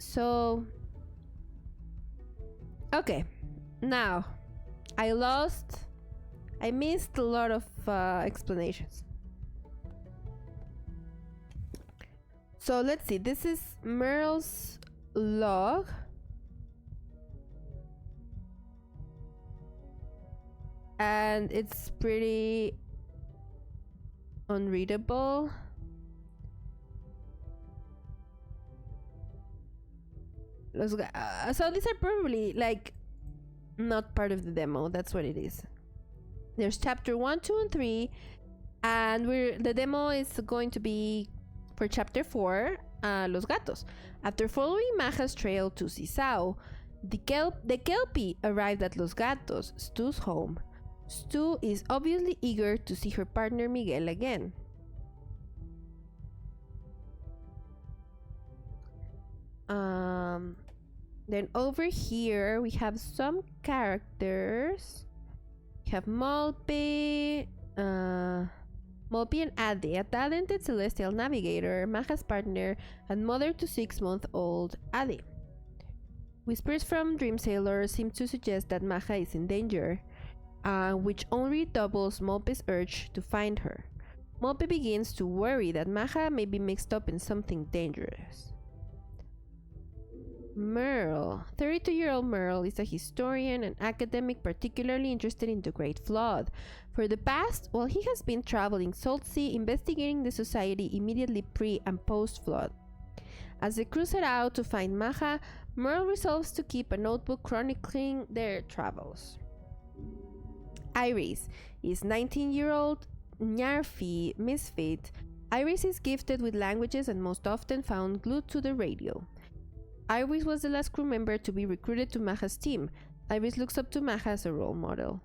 So, okay, now I missed a lot of explanations. So let's see, this is Merle's log. And it's pretty unreadable. So these are probably like not part of the demo. That's what it is. There's chapter 1, 2, and 3, and the demo is going to be for chapter 4, Los Gatos. After following Maja's trail to Sisao, the Kelpie arrived at Los Gatos, Stu's home. Stu is obviously eager to see her partner Miguel again. Then over here we have some characters. We have Molpe and Adi, a talented celestial navigator, Maja's partner, and mother to 6-month-old Adi. Whispers from Dream Sailor seem to suggest that Maja is in danger, which only doubles Molpe's urge to find her. Molpe begins to worry that Maja may be mixed up in something dangerous. Merle. 32-year-old Merle is a historian and academic particularly interested in the Great Flood. For the past, while he has been traveling Saltsea investigating the society immediately pre- and post-flood. As they crew set out to find Maja, Merle resolves to keep a notebook chronicling their travels. Iris is 19-year-old Nyarfi misfit. Iris is gifted with languages and most often found glued to the radio. Iris was the last crew member to be recruited to Maja's team. Iris looks up to Maja as a role model.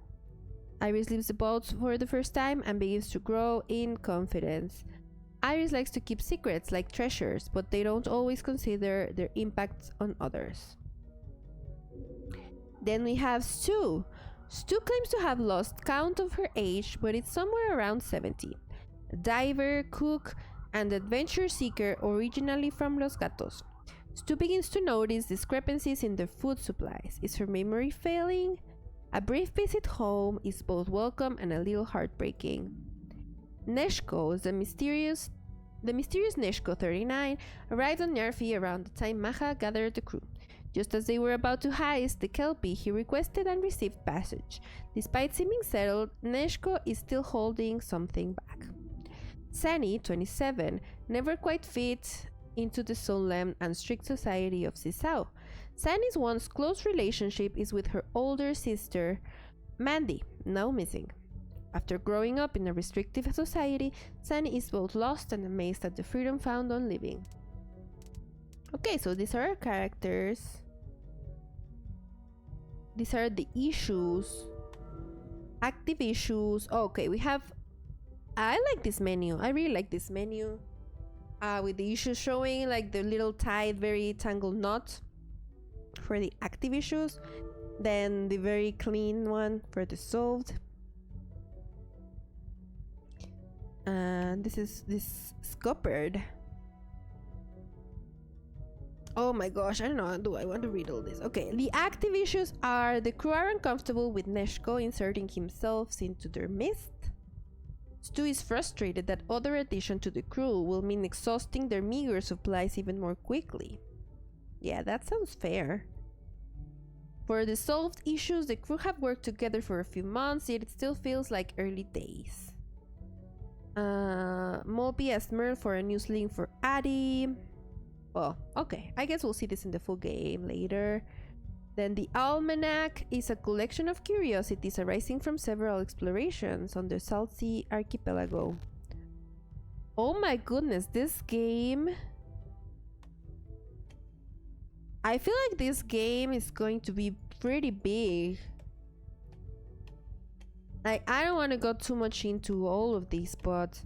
Iris leaves the boat for the first time and begins to grow in confidence. Iris likes to keep secrets like treasures, but they don't always consider their impacts on others. Then we have Stu. Stu claims to have lost count of her age, but it's somewhere around 70. A diver, cook, and adventure seeker originally from Los Gatos. Stu begins to notice discrepancies in their food supplies. Is her memory failing? A brief visit home is both welcome and a little heartbreaking. Neshko is the mysterious Neshko 39 arrived on Nyarfi around the time Maja gathered the crew. Just as they were about to heist the Kelpie, he requested and received passage. Despite seeming settled, Neshko is still holding something back. Sani, 27, never quite fit into the solemn and strict society of Sisao. Sani's once close relationship is with her older sister, Mandy, now missing. After growing up in a restrictive society, Sani is both lost and amazed at the freedom found on living. Okay, so these are our characters. These are the issues. Active issues. Okay, we have... I like this menu. I really like this menu. With the issues showing like the little tied, very tangled knot for the active issues. Then the very clean one for the solved. And this is this scuppered. Oh my gosh, I don't know, do I want to read all this? Okay, the active issues are: the crew are uncomfortable with Neshko inserting himself into their midst. Stu is frustrated that other addition to the crew will mean exhausting their meager supplies even more quickly. Yeah, that sounds fair. For the solved issues, the crew have worked together for a few months, yet it still feels like early days. Moby as Merle for a new sling for Addie. Well, okay, I guess we'll see this in the full game later. Then the Almanac is a collection of curiosities arising from several explorations on the Saltsea archipelago. Oh my goodness, this game... I feel like this game is going to be pretty big. Like, I don't want to go too much into all of these, but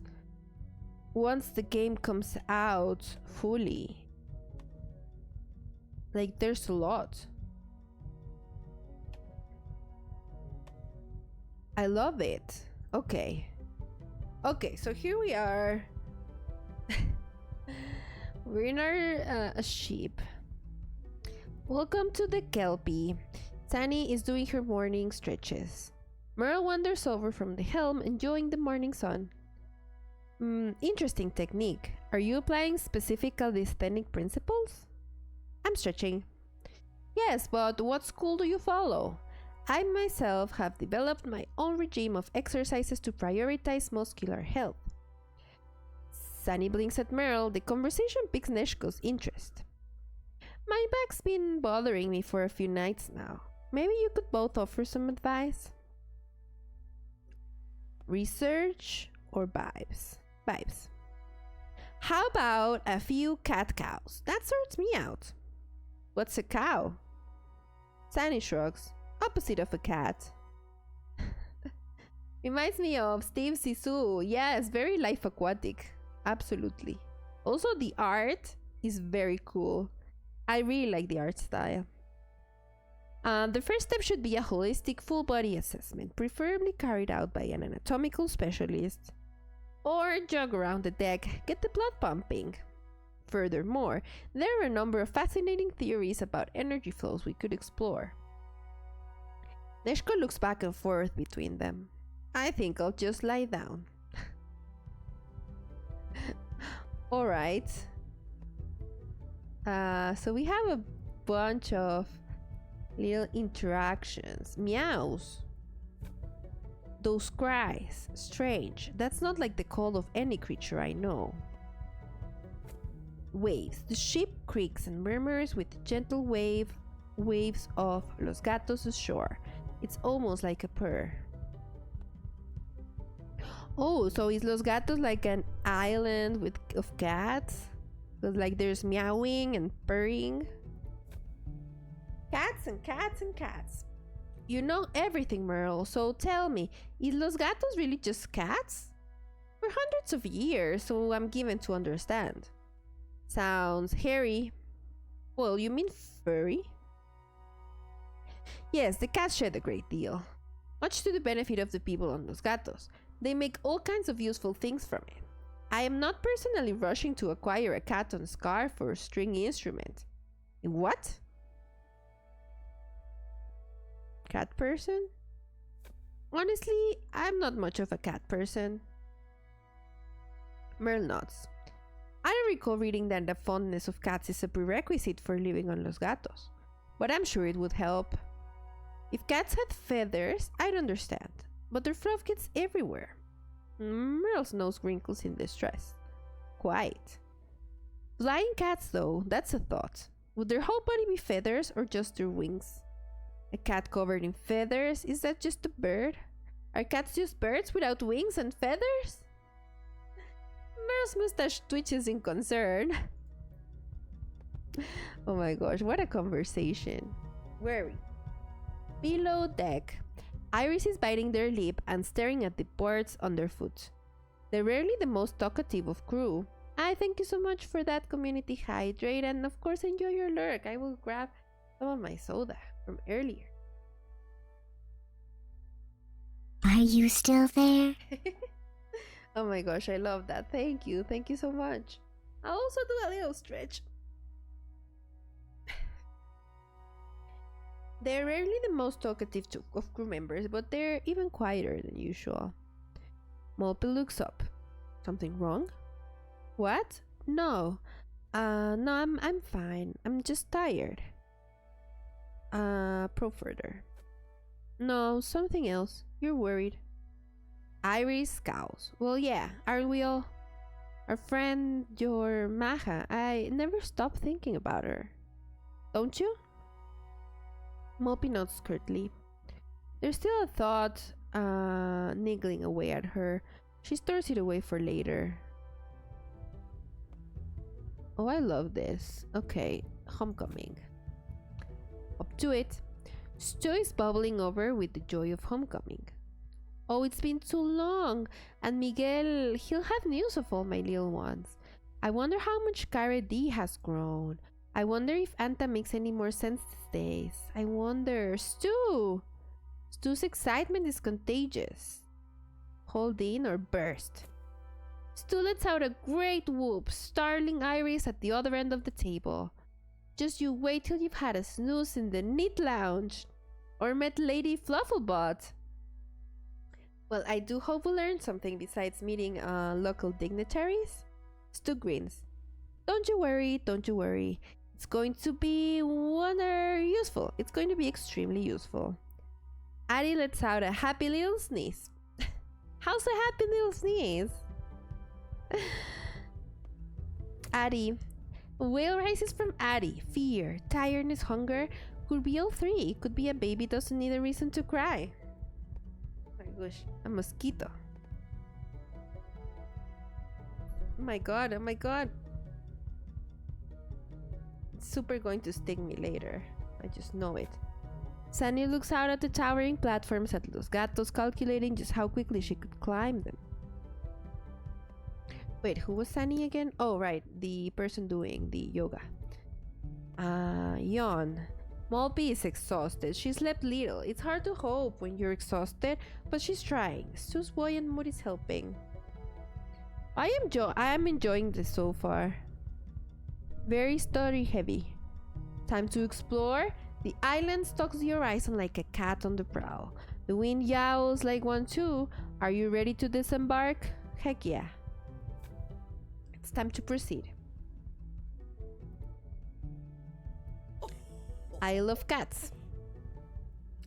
once the game comes out fully, like, there's a lot. I love it. Okay. Okay, so here we are. We're in our ship. Welcome to the Kelpie. Sunny is doing her morning stretches. Merle wanders over from the helm, enjoying the morning sun. Interesting technique. Are you applying specific calisthenic principles? I'm stretching. Yes, but what school do you follow? I myself have developed my own regime of exercises to prioritize muscular health. Sunny blinks at Merle. The conversation piques Neshko's interest. My back's been bothering me for a few nights now. Maybe you could both offer some advice? Research or vibes? Vibes. How about a few cat cows? That sorts me out. What's a cow? Sunny shrugs. Opposite of a cat. Reminds me of Steve Zissou. Yes, very life aquatic. Absolutely. Also, the art is very cool. I really like the art style. The first step should be a holistic full body assessment, preferably carried out by an anatomical specialist. Or jog around the deck, get the blood pumping. Furthermore, there are a number of fascinating theories about energy flows we could explore. Neshko looks back and forth between them. I think I'll just lie down. Alright. So we have a bunch of little interactions. Meows. Those cries. Strange. That's not like the call of any creature I know. Waves. The ship creaks and murmurs with the gentle waves of Los Gatos' shore. It's almost like a purr. Oh, so is Los Gatos like an island of cats? Because like there's meowing and purring. Cats and cats and cats. You know everything, Merle, so tell me, is Los Gatos really just cats? For hundreds of years, so I'm given to understand. Sounds hairy. Well, you mean furry? Yes, the cats shed a great deal. Much to the benefit of the people on Los Gatos. They make all kinds of useful things from it. I am not personally rushing to acquire a cat on scarf or stringy instrument. What? Cat person? Honestly, I'm not much of a cat person. Merle nods. I don't recall reading that the fondness of cats is a prerequisite for living on Los Gatos, but I'm sure it would help. If cats had feathers, I'd understand, but their fluff gets everywhere. Merle's nose wrinkles in distress. Quite. Flying cats, though, that's a thought. Would their whole body be feathers or just their wings? A cat covered in feathers? Is that just a bird? Are cats just birds without wings and feathers? Merle's mustache twitches in concern. Oh my gosh, what a conversation. Where are we? Below deck. Iris is biting their lip and staring at the boards underfoot. They're rarely the most talkative of crew. I thank you so much for that, community hydrate, and of course enjoy your lurk. I will grab some of my soda from earlier. Are you still there? Oh my gosh, I love that. Thank you so much. I'll also do a little stretch. They're rarely the most talkative of crew members, but they're even quieter than usual. Molpe looks up. Something wrong? What? No. No, I'm fine. I'm just tired. Probe further. No, something else. You're worried. Iris scowls. Well, yeah, aren't we all? Our friend, your Maja, I never stop thinking about her. Don't you? Molpe nods curtly. There's still a thought, niggling away at her. She stores it away for later. Oh, I love this. Okay, homecoming. Up to it. Stu is bubbling over with the joy of homecoming. Oh, it's been too long. And Miguel, he'll have news of all my little ones. I wonder how much Cara D has grown. I wonder if Anta makes any more sense these days. I wonder... Stu! Stu's excitement is contagious. Hold in or burst. Stu lets out a great whoop, startling Iris at the other end of the table. Just you wait till you've had a snooze in the Knit Lounge or met Lady Flufflebot. Well, I do hope we learned something besides meeting local dignitaries. Stu grins. Don't you worry, don't you worry. It's going to be useful. It's going to be extremely useful. Addie lets out a happy little sneeze. How's a happy little sneeze? Addie. Wail rises from Addie. Fear, tiredness, hunger. Could be all three. Could be a baby doesn't need a reason to cry. Oh my gosh, a mosquito. Oh my god, oh my god. It's super going to sting me later. I just know it. Sunny looks out at the towering platforms at Los Gatos, calculating just how quickly she could climb them. Wait, who was Sunny again? Oh, right, the person doing the yoga. Yawn. Malpy is exhausted. She slept little. It's hard to hope when you're exhausted, but she's trying. Stu's buoyant mood is helping. I am enjoying this so far. Very story heavy. Time to explore. The island stalks the horizon like a cat on the prowl. The wind yowls like one too. Are you ready to disembark? Heck yeah. It's time to proceed. Isle of Cats.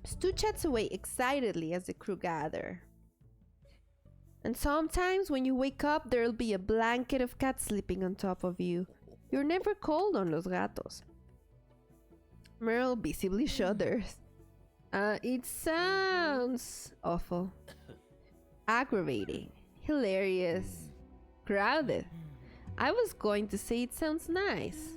Stu chats away excitedly as the crew gather. And sometimes when you wake up, there'll be a blanket of cats sleeping on top of you. You're never cold on Los Gatos. Merle visibly shudders. It sounds awful. Aggravating. Hilarious. Crowded. I was going to say it sounds nice.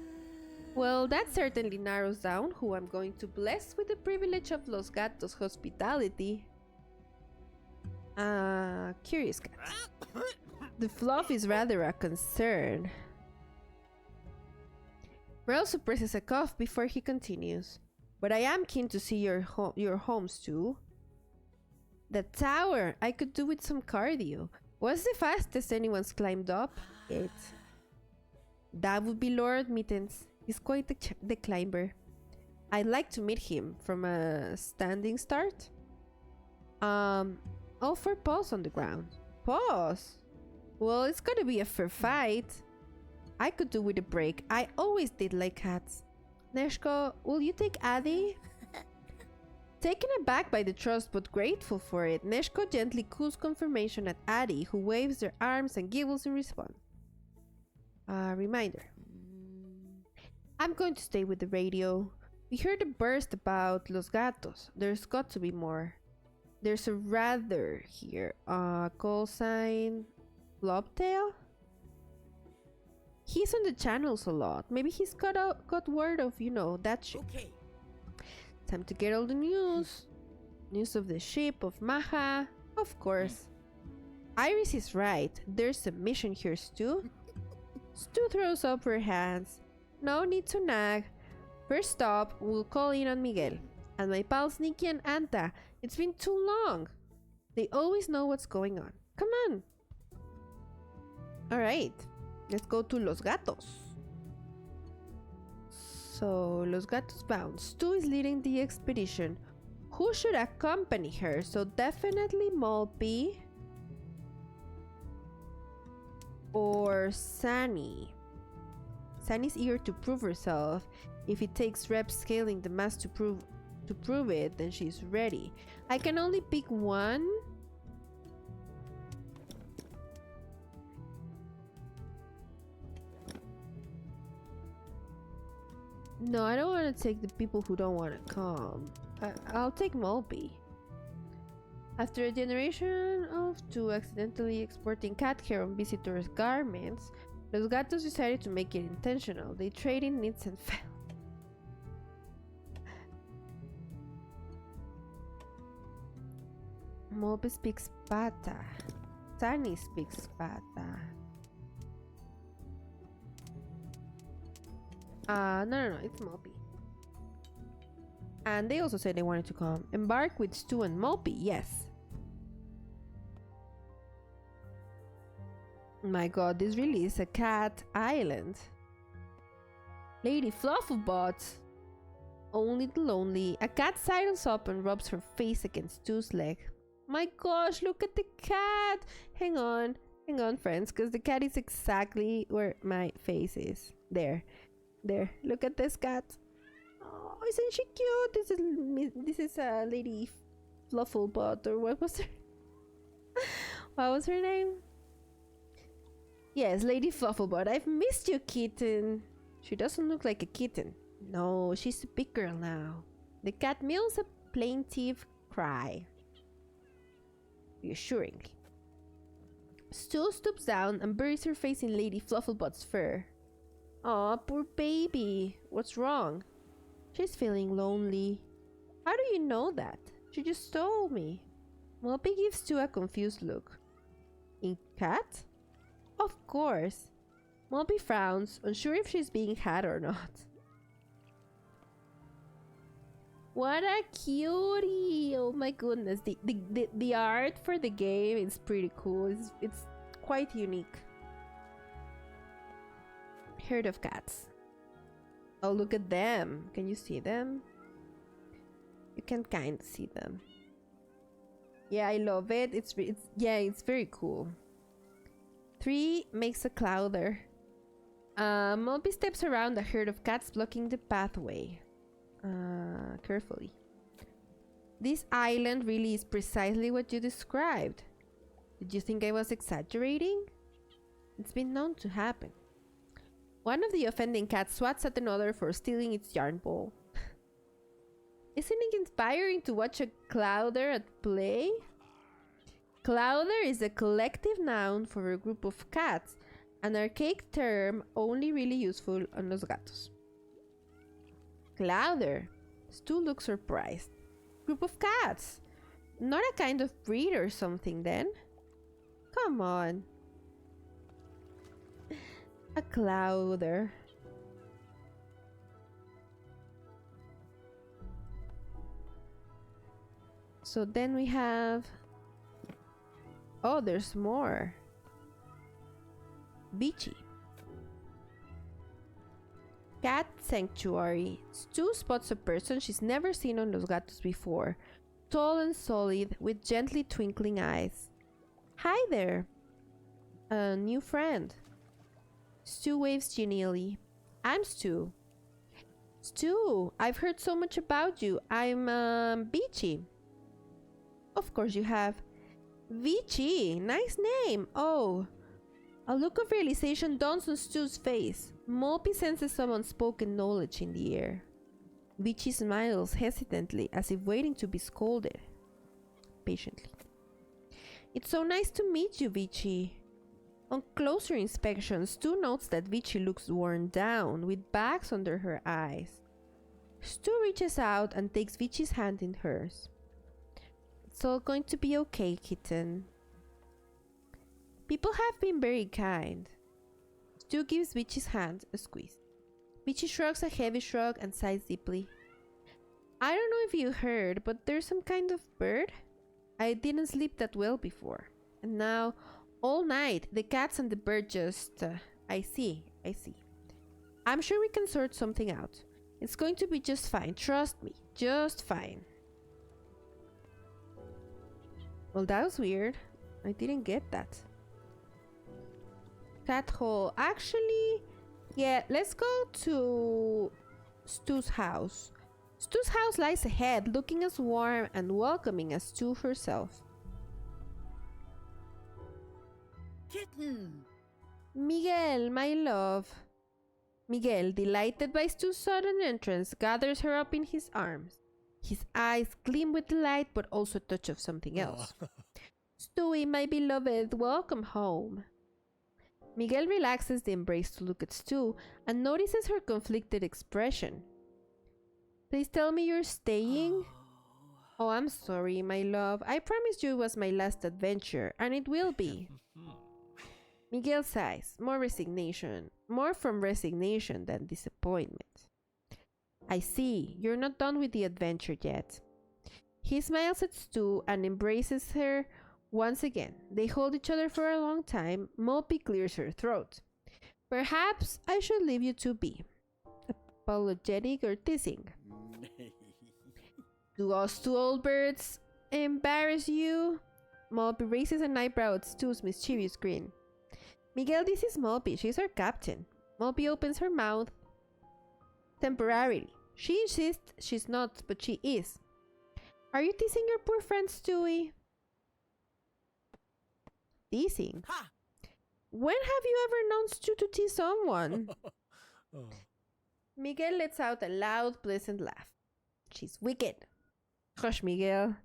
Well, that certainly narrows down who I'm going to bless with the privilege of Los Gatos' hospitality. Curious cat. The fluff is rather a concern. Merle suppresses a cough before he continues. But I am keen to see your homes too. The tower! I could do with some cardio. What's the fastest anyone's climbed up? It. That would be Lord Mittens. He's quite the climber. I'd like to meet him from a standing start. Offer paws on the ground. Paws? Well, it's gonna be a fair fight. I could do with a break. I always did like cats. Neshko, will you take Addie? Taken aback by the trust but grateful for it, Neshko gently coos confirmation at Addie, who waves their arms and giggles in response. Reminder. I'm going to stay with the radio. We heard a burst about Los Gatos. There's got to be more. There's a rather here. Call sign Blobtail? He's on the channels a lot. Maybe he's got word of, that ship. Okay. Time to get all the news. News of the ship, of Maha. Of course. Iris is right. There's a mission here, Stu. Stu throws up her hands. No need to nag. First stop, we'll call in on Miguel. And my pals Nikki and Anta. It's been too long. They always know what's going on. Come on. Alright. Let's go to Los Gatos. So, Los Gatos bound. Stu is leading the expedition. Who should accompany her? So definitely Malpy. Or Sunny. Sunny's eager to prove herself. If it takes reps scaling the mass to prove it, then she's ready. I can only pick one. No, I don't want to take the people who don't want to come. I'll take Malpy. After a generation of two accidentally exporting cat hair on visitors' garments, Los Gatos decided to make it intentional. They traded knits and fell. Malpy speaks Pata. Sunny speaks Pata. No, it's Malpy. And they also said they wanted to come. Embark with Stu and Malpy, yes. My god, this really is a cat island. Lady Flufflebot. Only the lonely. A cat sidles up and rubs her face against Stu's leg. My gosh, look at the cat. Hang on, friends, because the cat is exactly where my face is. There. Look at this cat. Oh, isn't she cute? This is a Lady Flufflebot, or what was her? What was her name? Yes, Lady Flufflebot. I've missed you, kitten. She doesn't look like a kitten. No, she's a big girl now. The cat mews a plaintive cry, reassuringly. Stu stoops down and buries her face in Lady Flufflebot's fur. Aw, poor baby. What's wrong? She's feeling lonely. How do you know that? She just told me. Moppy gives Stu a confused look. In cat? Of course. Moppy frowns, unsure if she's being had or not. What a cutie! Oh my goodness, the art for the game is pretty cool. It's quite unique. Herd of cats. Oh, look at them. Can you see them? You can kind of see them. Yeah, I love it. It's very cool. 3 makes a clouder. Moppy steps around a herd of cats blocking the pathway. Carefully. This island really is precisely what you described. Did you think I was exaggerating? It's been known to happen. One of the offending cats swats at another for stealing its yarn ball. Isn't it inspiring to watch a clouder at play? Clouder is a collective noun for a group of cats, an archaic term only really useful on Los Gatos. Clouder. Stu looks surprised. Group of cats. Not a kind of breed or something then? Come on. A clouder. So then we have... Oh, there's more. Beachy. Cat Sanctuary. Stu spots a person she's never seen on Los Gatos before. Tall and solid, with gently twinkling eyes. Hi there. A new friend. Stu waves genially. I'm Stu. Stu, I've heard so much about you. I'm Beachy. Of course you have. Vici, nice name. Oh. A look of realization dawns on Stu's face. Moppy senses some unspoken knowledge in the air. Vici smiles hesitantly, as if waiting to be scolded. Patiently. It's so nice to meet you, Vici. On closer inspection, Stu notes that Vici looks worn down, with bags under her eyes. Stu reaches out and takes Vici's hand in hers. It's all going to be okay, kitten. People have been very kind. Stu gives Vici's hand a squeeze. Vici shrugs a heavy shrug and sighs deeply. I don't know if you heard, but there's some kind of bird. I didn't sleep that well before. And now, all night, the cats and the bird just... I see. I'm sure we can sort something out. It's going to be just fine, trust me. Just fine. Well, that was weird. I didn't get that. Cat hole. Actually, yeah, let's go to Stu's house. Stu's house lies ahead, looking as warm and welcoming as Stu herself. Kitten! Miguel, my love. Miguel, delighted by Stu's sudden entrance, gathers her up in his arms. His eyes gleam with delight, but also a touch of something else. Stewie, my beloved, welcome home. Miguel relaxes the embrace to look at Stu and notices her conflicted expression. Please tell me you're staying? Oh, I'm sorry, my love. I promised you it was my last adventure, and it will be. Miguel sighs, more from resignation than disappointment. I see, you're not done with the adventure yet. He smiles at Stu and embraces her once again. They hold each other for a long time. Moppy clears her throat. Perhaps I should leave you two be. A apologetic or teasing. Do us two old birds embarrass you? Malpi raises an eyebrow at Stu's mischievous grin. Miguel, this is Malpi. She's our captain. Malpi opens her mouth temporarily. She insists she's not, but she is. Are you teasing your poor friend, Stewie? Teasing? Ha! When have you ever known Stu to tease someone? Oh. Miguel lets out a loud, pleasant laugh. She's wicked. Hush, Miguel.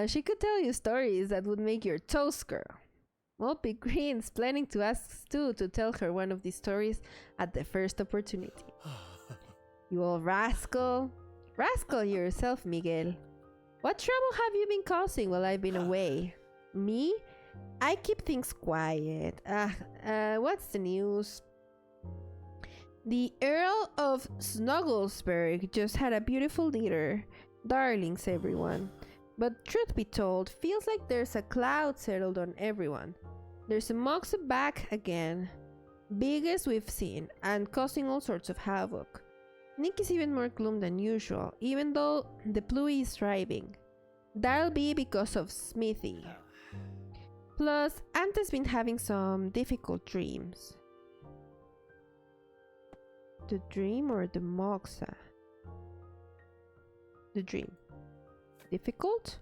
She could tell you stories that would make your toes curl. Malpi grins, planning to ask Stu to tell her one of these stories at the first opportunity. You old rascal. Rascal yourself, Miguel. What trouble have you been causing while I've been away? Me? I keep things quiet. What's the news? The Earl of Snugglesburg just had a beautiful litter. Darlings, everyone. But truth be told, feels like there's a cloud settled on everyone. There's a mox back again. Biggest we've seen, and causing all sorts of havoc. Nick is even more gloom than usual, even though the Pluie is thriving. That'll be because of Smithy. Plus, Anta's been having some difficult dreams. The dream or the moxa? The dream. Difficult?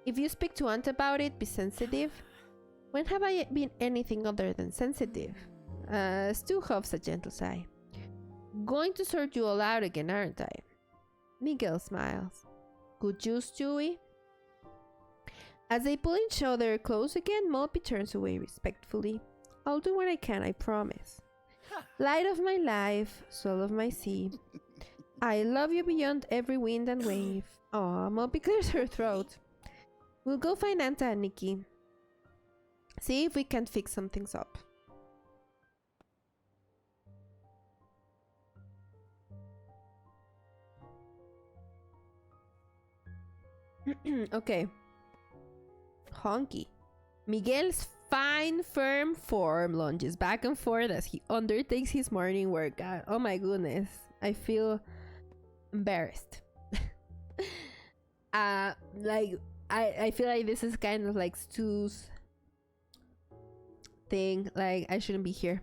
If you speak to Ant about it, be sensitive. When have I been anything other than sensitive? Stu huffs a gentle sigh. Going to sort you all out again, aren't I? Miguel smiles. Could you, Stewie? As they pull each other close again, Malpi turns away respectfully. I'll do what I can, I promise. Light of my life, soul of my sea. I love you beyond every wind and wave. Aw, Malpi clears her throat. We'll go find Anta and Nikki. See if we can fix some things up. Okay. Honky. Miguel's fine, firm form lunges back and forth as he undertakes his morning workout. Oh my goodness. I feel embarrassed. I feel like this is kind of like Stu's thing. Like, I shouldn't be here.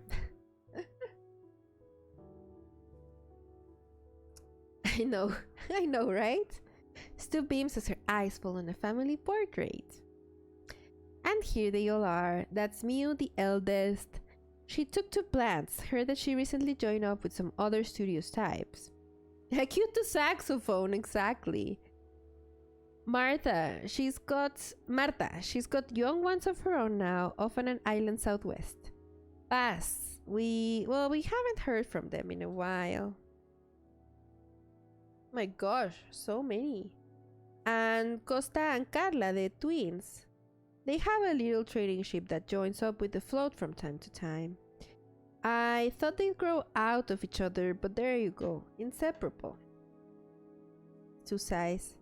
I know, right? Stu beams as her eyes fall on a family portrait. And here they all are. That's Miu, the eldest. She took to plants, heard that she recently joined up with some other studios types. Cute to saxophone, exactly. Martha, she's got young ones of her own now, off on an island southwest. Paz, we haven't heard from them in a while. My gosh, so many. And Costa and Carla, the twins. They have a little trading ship that joins up with the float from time to time. I thought they'd grow out of each other, but there you go, inseparable. Two sighs.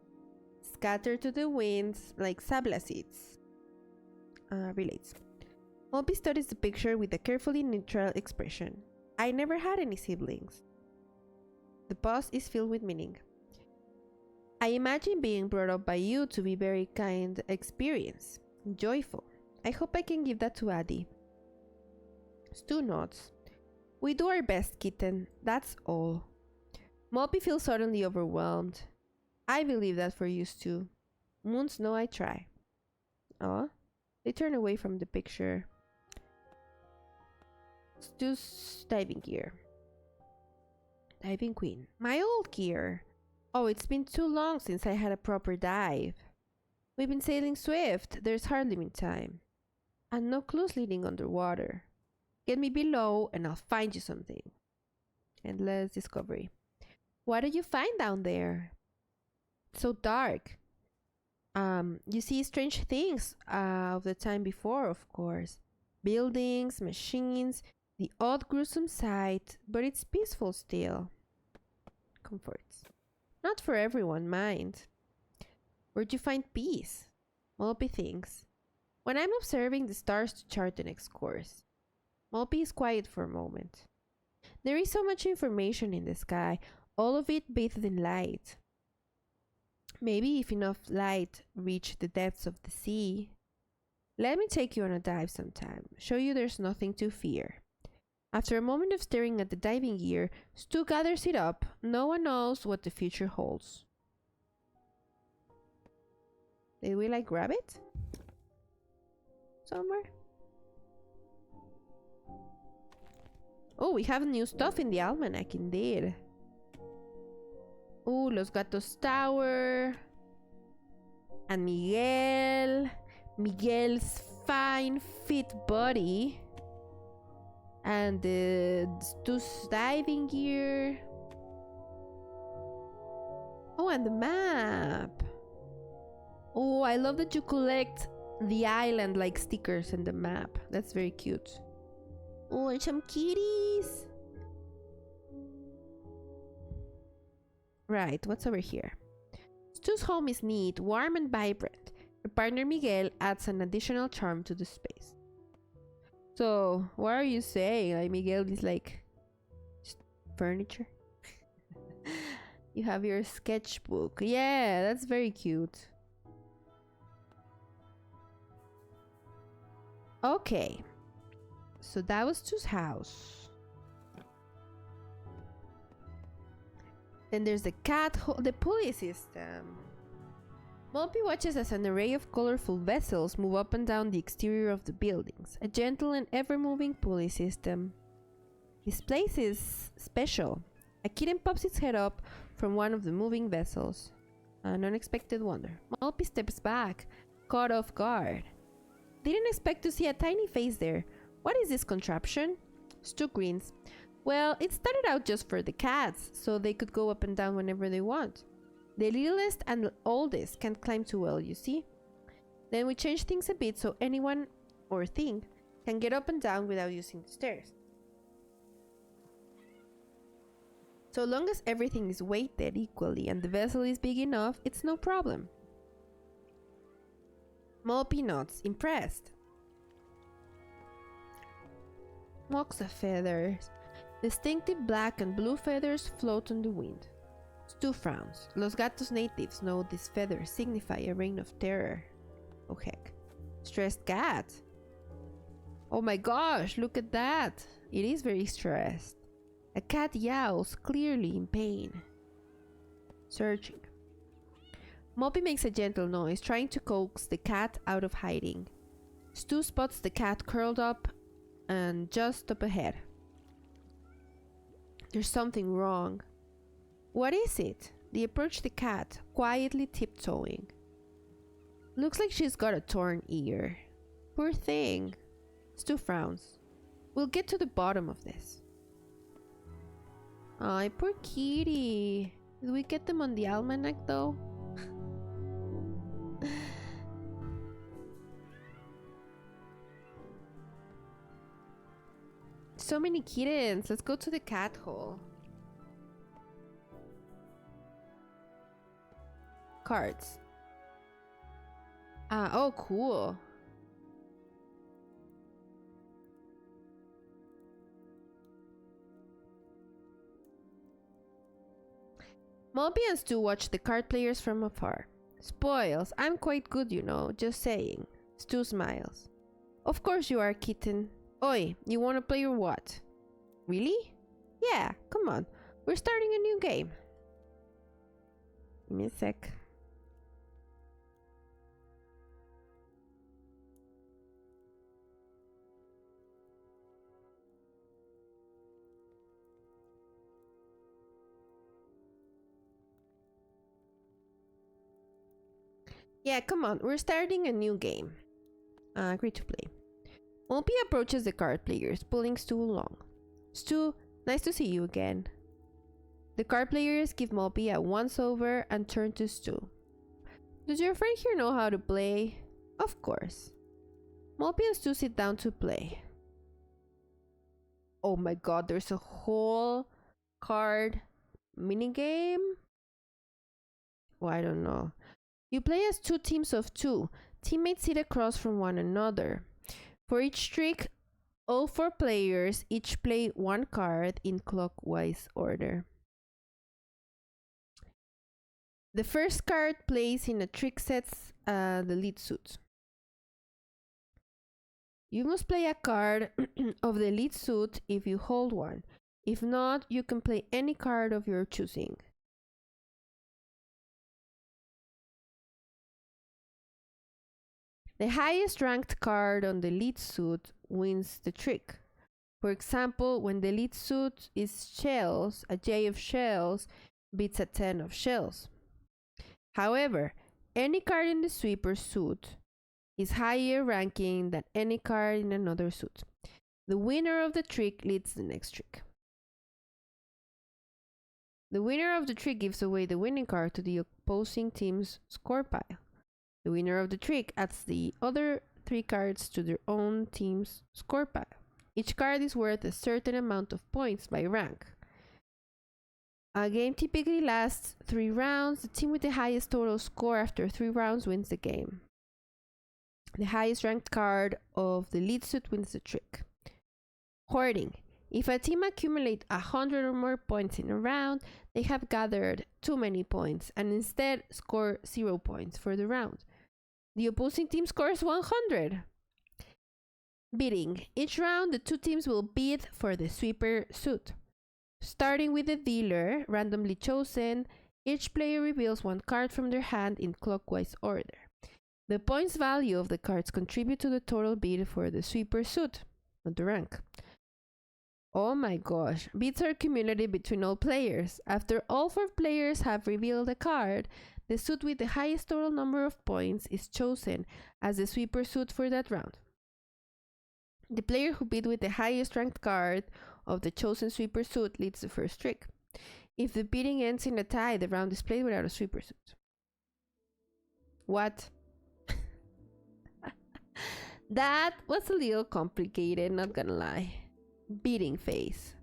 Scattered to the winds like sabla seeds. Relates. Malpi studies the picture with a carefully neutral expression. I never had any siblings. The pause is filled with meaning. I imagine being brought up by you to be very kind experience. Joyful. I hope I can give that to Addie. Stu nods. We do our best, kitten. That's all. Malpi feels suddenly overwhelmed. I believe that for you, Stu. Moons know I try. Oh? They turn away from the picture. Stu's diving gear. Diving queen. My old gear. Oh, it's been too long since I had a proper dive. We've been sailing swift. There's hardly been time. And no clues leading underwater. Get me below and I'll find you something. Endless discovery. What do you find down there? It's so dark. You see strange things of the time before, of course. Buildings, machines, the odd gruesome sight, but it's peaceful still. Comforts. Not for everyone, mind. Where'd you find peace? Malpi thinks. When I'm observing the stars to chart the next course. Malpi is quiet for a moment. There is so much information in the sky, all of it bathed in light. Maybe if enough light reached the depths of the sea. Let me take you on a dive sometime, show you there's nothing to fear. After a moment of staring at the diving gear, Stu gathers it up. No one knows what the future holds. Did we like grab it? Somewhere? Oh, we have new stuff in the almanac indeed. Oh, Los Gatos Tower. And Miguel. Miguel's fine, fit body. And the Stu's diving gear. Oh, and the map. Oh, I love that you collect the island like stickers in the map. That's very cute. Oh, and some kitties. Right, what's over here? Stu's home is neat, warm, and vibrant. Her partner Miguel adds an additional charm to the space. So, what are you saying? Like, Miguel is like just furniture? You have your sketchbook. Yeah, that's very cute. Okay. So that was Stu's house. Then there's the the pulley system. Mopey watches as an array of colorful vessels move up and down the exterior of the buildings, a gentle and ever-moving pulley system. This place is special. A kitten pops its head up from one of the moving vessels. An unexpected wonder. Mopey steps back, caught off guard. Didn't expect to see a tiny face there. What is this contraption? Stu grins. Well, it started out just for the cats, so they could go up and down whenever they want. The littlest and oldest can't climb too well, you see. Then we changed things a bit so anyone or thing can get up and down without using the stairs. So long as everything is weighted equally and the vessel is big enough, it's no problem. Mopey nods, impressed. Mocks of feathers. Distinctive black and blue feathers float on the wind. Stu frowns. Los Gatos natives know these feathers signify a reign of terror. Oh heck. Stressed cat. Oh my gosh, look at that. It is very stressed. A cat yowls, clearly in pain. Searching. Mopey makes a gentle noise, trying to coax the cat out of hiding. Stu spots the cat curled up and just up ahead. There's something wrong. What is it? They approach the cat, quietly tiptoeing. Looks like she's got a torn ear. Poor thing. Stu frowns. We'll get to the bottom of this. Ay, poor kitty. Did we get them on the almanac though? So many kittens. Let's go to the cat hole. Cards. Oh, cool. Mopey and Stu watch the card players from afar. Spoils. I'm quite good, you know, just saying. Stu smiles. Of course you are, kitten. Oi, you wanna play or what? Really? Yeah, come on. We're starting a new game. Give me a sec. Yeah, come on. We're starting a new game. Agree to play. Mopey approaches the card players, pulling Stu along. Stu, nice to see you again. The card players give Mopey a once-over and turn to Stu. Does your friend here know how to play? Of course. Mopey and Stu sit down to play. Oh my god, there's a whole card minigame? Oh, I don't know. You play as 2 teams of 2. Teammates sit across from one another. For each trick All four players each play one card in clockwise order. The first card plays in a trick sets the lead suit. You must play a card of the lead suit if you hold one. If not, you can play any card of your choosing. The highest ranked card on the lead suit wins the trick. For example, when the lead suit is shells, a J of shells beats a 10 of shells. However, any card in the sweeper suit is higher ranking than any card in another suit. The winner of the trick leads the next trick. The winner of the trick gives away the winning card to the opposing team's score pile. The winner of the trick adds the other 3 cards to their own team's score pile. Each card is worth a certain amount of points by rank. A game typically lasts 3 rounds. The team with the highest total score after 3 rounds wins the game. The highest ranked card of the lead suit wins the trick. Hoarding. If a team accumulates 100 or more points in a round, they have gathered too many points and instead score 0 points for the round. The opposing team scores 100. Bidding. Each round, the 2 teams will bid for the sweeper suit. Starting with the dealer, randomly chosen, each player reveals 1 card from their hand in clockwise order. The points value of the cards contribute to the total bid for the sweeper suit, not the rank. Oh my gosh, bids are cumulative between all players. After all 4 players have revealed a card, the suit with the highest total number of points is chosen as the sweeper suit for that round. The player who bid with the highest ranked card of the chosen sweeper suit leads the first trick. If the bidding ends in a tie, the round is played without a sweeper suit. What? That was a little complicated, not gonna lie. Bidding phase.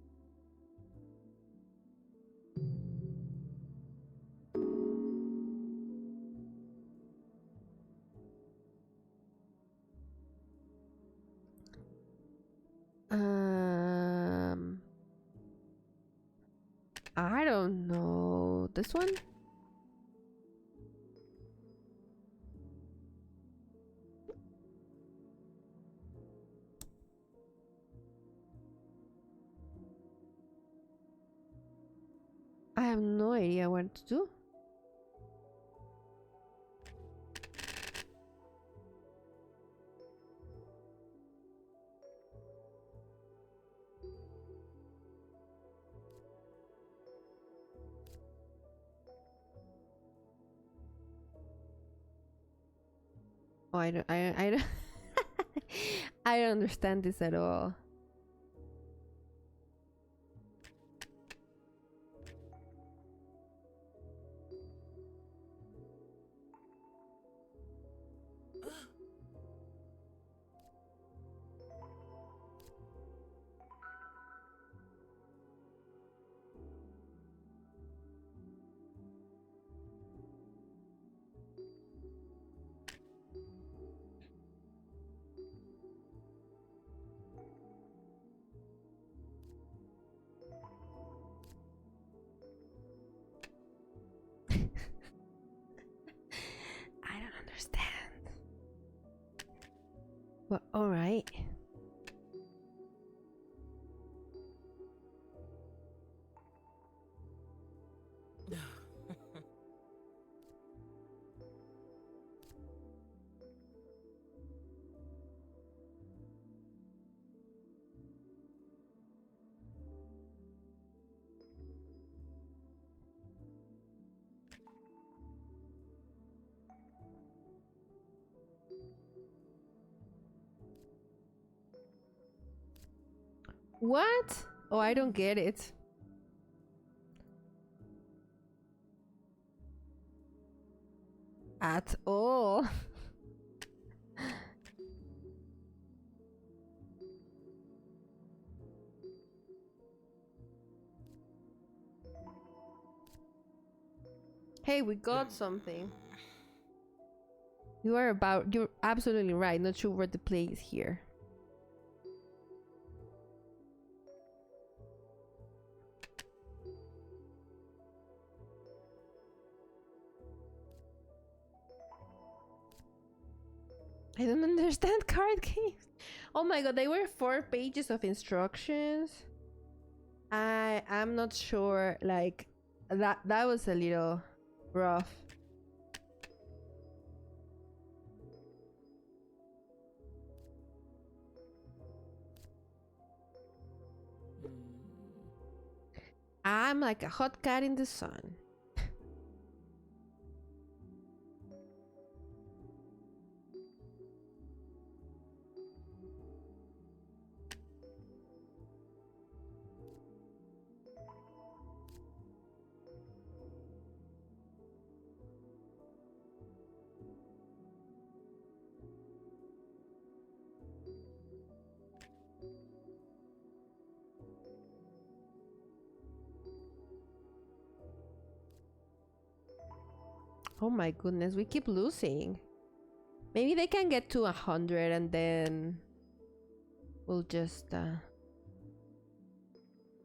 I don't know. This one? I have no idea what to do. Oh, I don't, I don't understand this at all. I don't understand. Well, all right. What? Oh, I don't get it. At all. Hey, we got something. You're absolutely right. Not sure what the play is here. I don't understand card games. Oh my god, they were 4 pages of instructions. I'm not sure, like, that was a little rough. I'm like a hot cat in the sun. Oh my goodness, we keep losing. Maybe they can get to 100 and then we'll just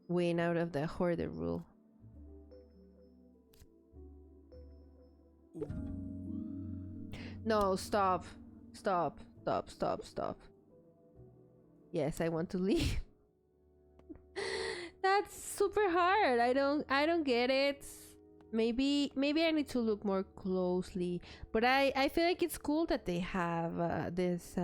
win out of the hoarder rule. No, stop. Stop. Stop, stop, stop. Yes, I want to leave. That's super hard. I don't get it. Maybe I need to look more closely. But I feel like it's cool that they have this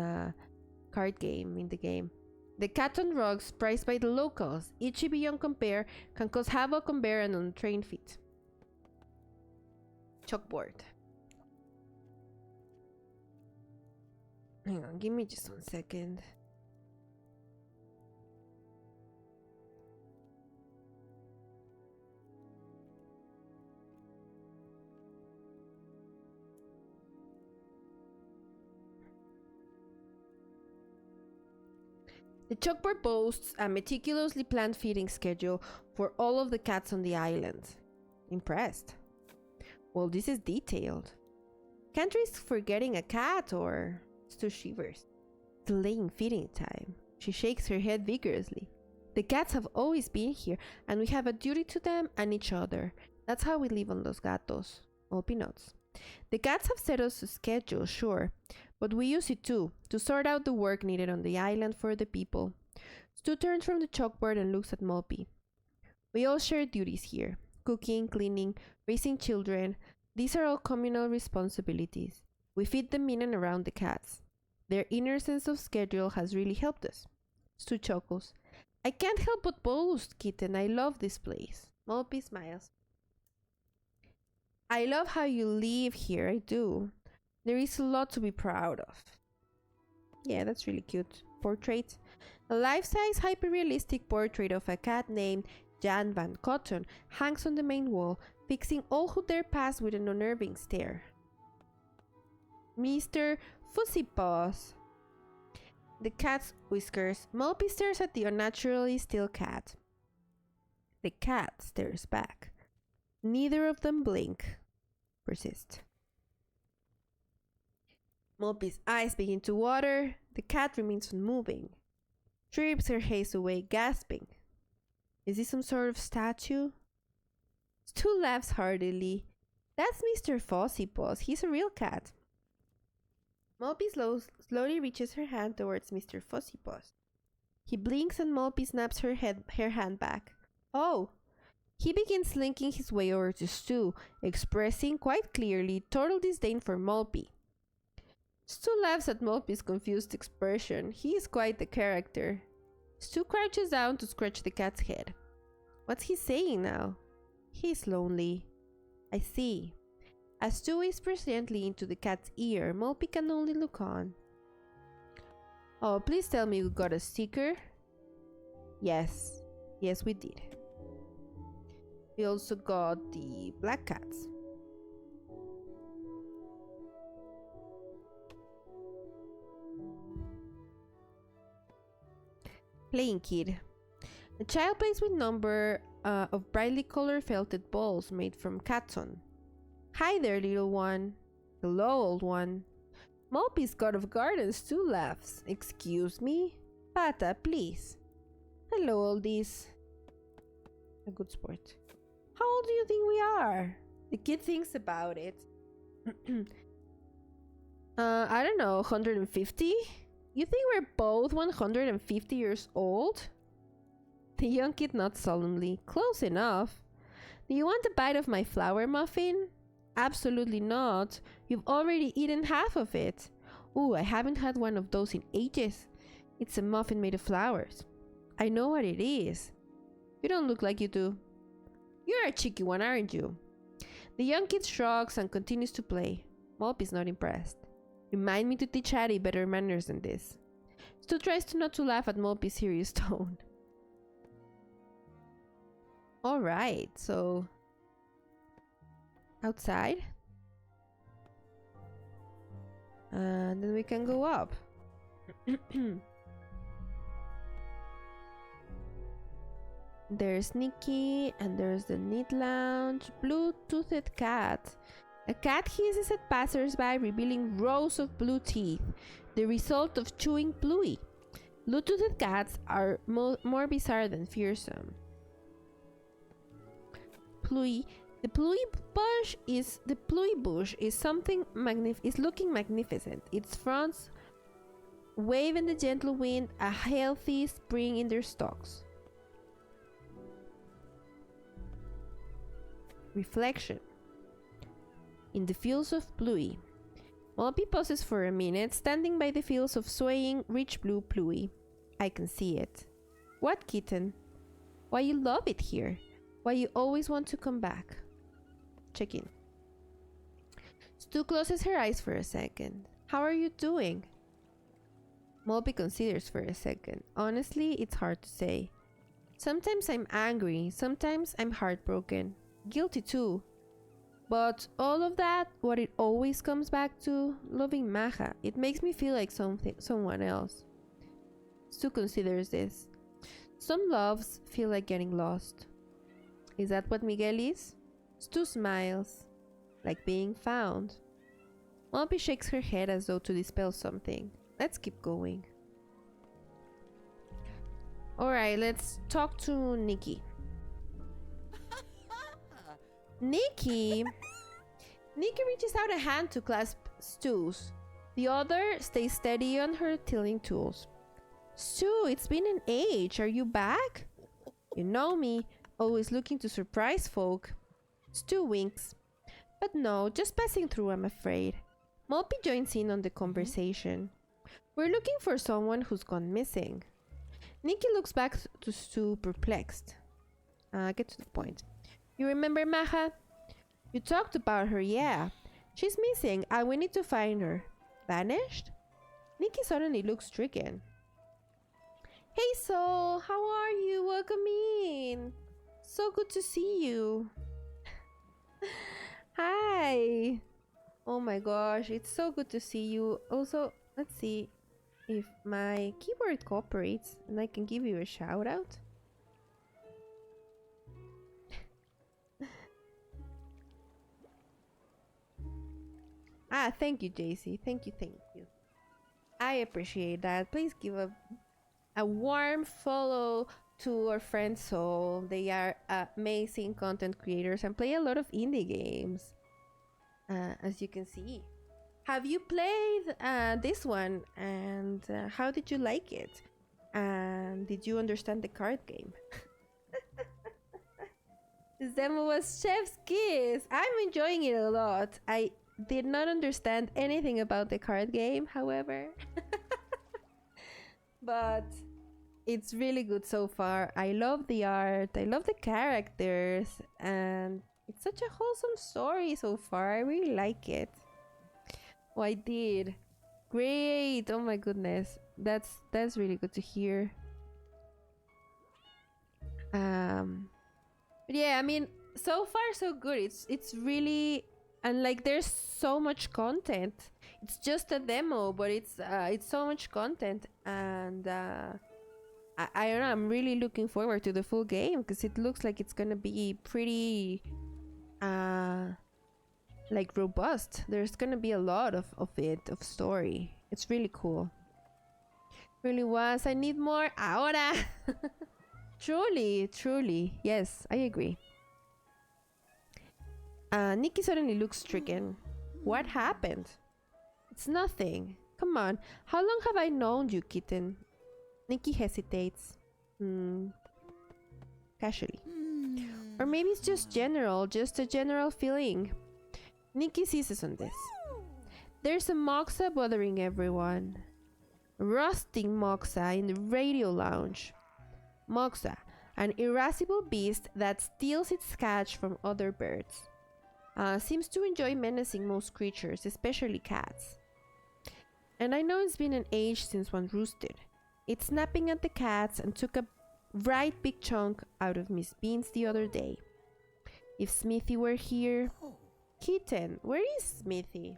card game in the game. The cat on rugs, prized by the locals, itchy beyond compare, can cause havoc on bare and untrained feet. Chalkboard. Hang on, give me just 1 second. The chalkboard boasts a meticulously planned feeding schedule for all of the cats on the island. Impressed. Well, this is detailed. Can't risk forgetting a cat or Stu shivers. Delaying feeding time. She shakes her head vigorously. The cats have always been here, and we have a duty to them and each other. That's how we live on Los Gatos. Opie notes. The cats have set us a schedule, sure, but we use it too, to sort out the work needed on the island for the people. Stu turns from the chalkboard and looks at Mopey. We all share duties here. Cooking, cleaning, raising children. These are all communal responsibilities. We feed them in and around the cats. Their inner sense of schedule has really helped us. Stu chuckles. I can't help but boast, kitten. I love this place. Mopey smiles. I love how you live here, I do. There is a lot to be proud of. Yeah, that's really cute. Portrait. A life-size, hyper-realistic portrait of a cat named Jan van Cotton hangs on the main wall, fixing all who dare pass with an unnerving stare. Mr. Fussy Paws. The cat's whiskers. Mopey stares at the unnaturally still cat. The cat stares back. Neither of them blink. Persist. Mopey's eyes begin to water. The cat remains unmoving. She rips her haze away, gasping. Is this some sort of statue? Stu laughs heartily. That's Mr. Fossypaws. He's a real cat. Mopey slowly reaches her hand towards Mr. Fossypaws. He blinks and Mopey snaps her hand back. Oh! He begins slinking his way over to Stu, expressing quite clearly total disdain for Mopey. Stu laughs at Mopey's confused expression. He is quite the character. Stu crouches down to scratch the cat's head. What's he saying now? He's lonely. I see. As Stu whispers gently into the cat's ear, Mopey can only look on. Oh, please tell me we got a sticker? Yes. Yes, we did. We also got the black cats. Playing kid. A child plays with number of brightly colored felted balls made from catson. Hi there, little one. Hello, old one. Mopey's god of gardens too laughs. Excuse me? Pata, please. Hello, oldies. A good sport. How old do you think we are? The kid thinks about it. I don't know, 150? You think we're both 150 years old? The young kid nods solemnly. Close enough. Do you want a bite of my flour muffin? Absolutely not. You've already eaten half of it. Ooh, I haven't had one of those in ages. It's a muffin made of flowers. I know what it is. You don't look like you do. You're a cheeky one, aren't you? The young kid shrugs and continues to play. Mop is not impressed. Remind me to teach Hattie better manners than this. Stu tries to not to laugh at Mopey's serious tone. Alright, so... outside. And then we can go up. There's Nikki, and there's the Knit Lounge. Blue-toothed cat. A cat hisses at passers-by, revealing rows of blue teeth, the result of chewing Bluey. Blue-toothed cats are more bizarre than fearsome. Bluey, the Bluey bush is looking magnificent. Its fronds wave in the gentle wind, a healthy spring in their stalks. Reflection. In the fields of Bluey. Moppy pauses for a minute, standing by the fields of swaying, rich blue Bluey. I can see it. What, kitten? Why you love it here? Why you always want to come back? Check in. Stu closes her eyes for a second. How are you doing? Moppy considers for a second. Honestly, it's hard to say. Sometimes I'm angry, sometimes I'm heartbroken. Guilty too. But all of that, what it always comes back to, loving Maja. It makes me feel like someone else. Stu considers this. Some loves feel like getting lost. Is that what Miguel is? Stu smiles, like being found. Moppy shakes her head as though to dispel something. Let's keep going. Alright, let's talk to Nikki. Nikki reaches out a hand to clasp Stu's. The other stays steady on her tilling tools. Stu, it's been an age. Are you back? You know me, always looking to surprise folk. Stu winks. But no, just passing through, I'm afraid. Moppy joins in on the conversation. We're looking for someone who's gone missing. Nikki looks back to Stu, perplexed. Get to the point. You remember Maja? You talked about her, yeah. She's missing and we need to find her. Vanished? Nikki suddenly looks stricken. Hey Soul, how are you? Welcome in. So good to see you. Hi. Oh my gosh, it's so good to see you. Also, let's see if my keyboard cooperates and I can give you a shout out. Thank you, JC. Thank you. I appreciate that. Please give a warm follow to our friend Soul. They are amazing content creators and play a lot of indie games, as you can see. Have you played this one, and how did you like it? And did you understand the card game? This demo was Chef's Kiss. I'm enjoying it a lot. I did not understand anything about the card game, however. But it's really good so far. I love the art, I love the characters, and it's such a wholesome story so far. I really like it. Oh, I did. Great. Oh my goodness. That's really good to hear. But yeah, I mean, so far so good. It's really, and like there's so much content. It's just a demo, but it's so much content, and I don't know, I'm really looking forward to the full game because it looks like it's gonna be pretty like robust. There's gonna be a lot of story. It's really cool. Really was. I need more ahora. Truly, yes, I agree. Nikki suddenly looks stricken. What happened? It's nothing. Come on, how long have I known you, kitten? Nikki hesitates. Casually. Or maybe it's just a general feeling. Nikki seizes on this. There's a moxa bothering everyone. Rusting moxa in the radio lounge. Moxa, an irascible beast that steals its catch from other birds. Seems to enjoy menacing most creatures, especially cats. And I know it's been an age since one roosted. It's snapping at the cats and took a right big chunk out of Miss Beans the other day. If Smithy were here... Kitten, where is Smithy?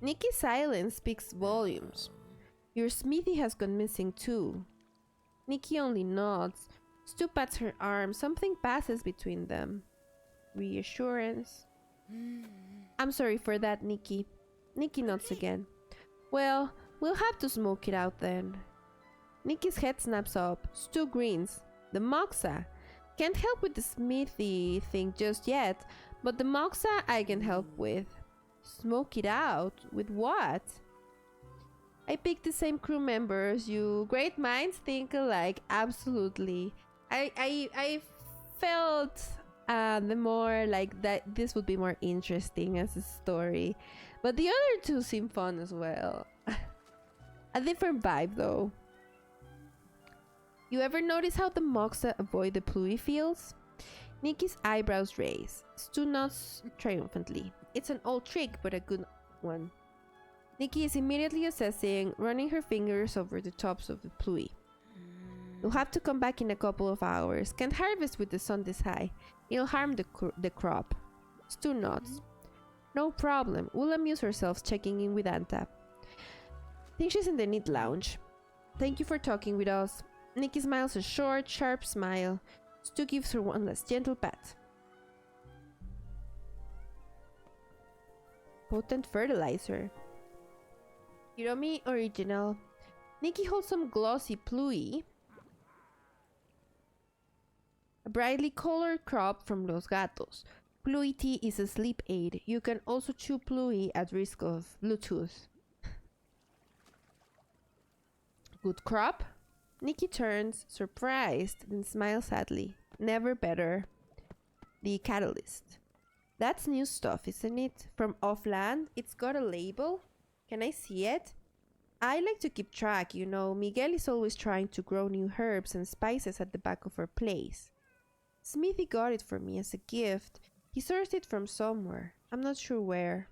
Nikki's silence speaks volumes. Your Smithy has gone missing too. Nikki only nods. Stu pats her arm. Something passes between them. Reassurance. I'm sorry for that, Nikki. Nikki nods again. Well, we'll have to smoke it out then. Nikki's head snaps up. Stu grins. The moxa. Can't help with the Smithy thing just yet, but the moxa I can help with. Smoke it out? With what? I picked the same crew members. You great minds think alike. Absolutely. I felt the more like that this would be more interesting as a story. But the other two seem fun as well. A different vibe though. You ever notice how the moxa avoid the pluie fields? Nikki's eyebrows raise. Stu nods triumphantly. It's an old trick, but a good one. Nikki is immediately assessing, running her fingers over the tops of the pluie. You'll have to come back in a couple of hours. Can't harvest with the sun this high. It'll harm the crop. Stu nods. No problem. We'll amuse ourselves checking in with Anta. Think she's in the knit lounge. Thank you for talking with us. Nikki smiles a short, sharp smile. Stu gives her one last gentle pat. Potent fertilizer. Hiromi original. Nikki holds some glossy pluie. A brightly colored crop from Los Gatos. Pluie tea is a sleep aid. You can also chew pluie at risk of Bluetooth. Good crop? Nikki turns, surprised, then smiles sadly. Never better. The catalyst. That's new stuff, isn't it? From offland? It's got a label? Can I see it? I like to keep track, you know. Miguel is always trying to grow new herbs and spices at the back of our place. Smithy got it for me as a gift. He sourced it from somewhere. I'm not sure where.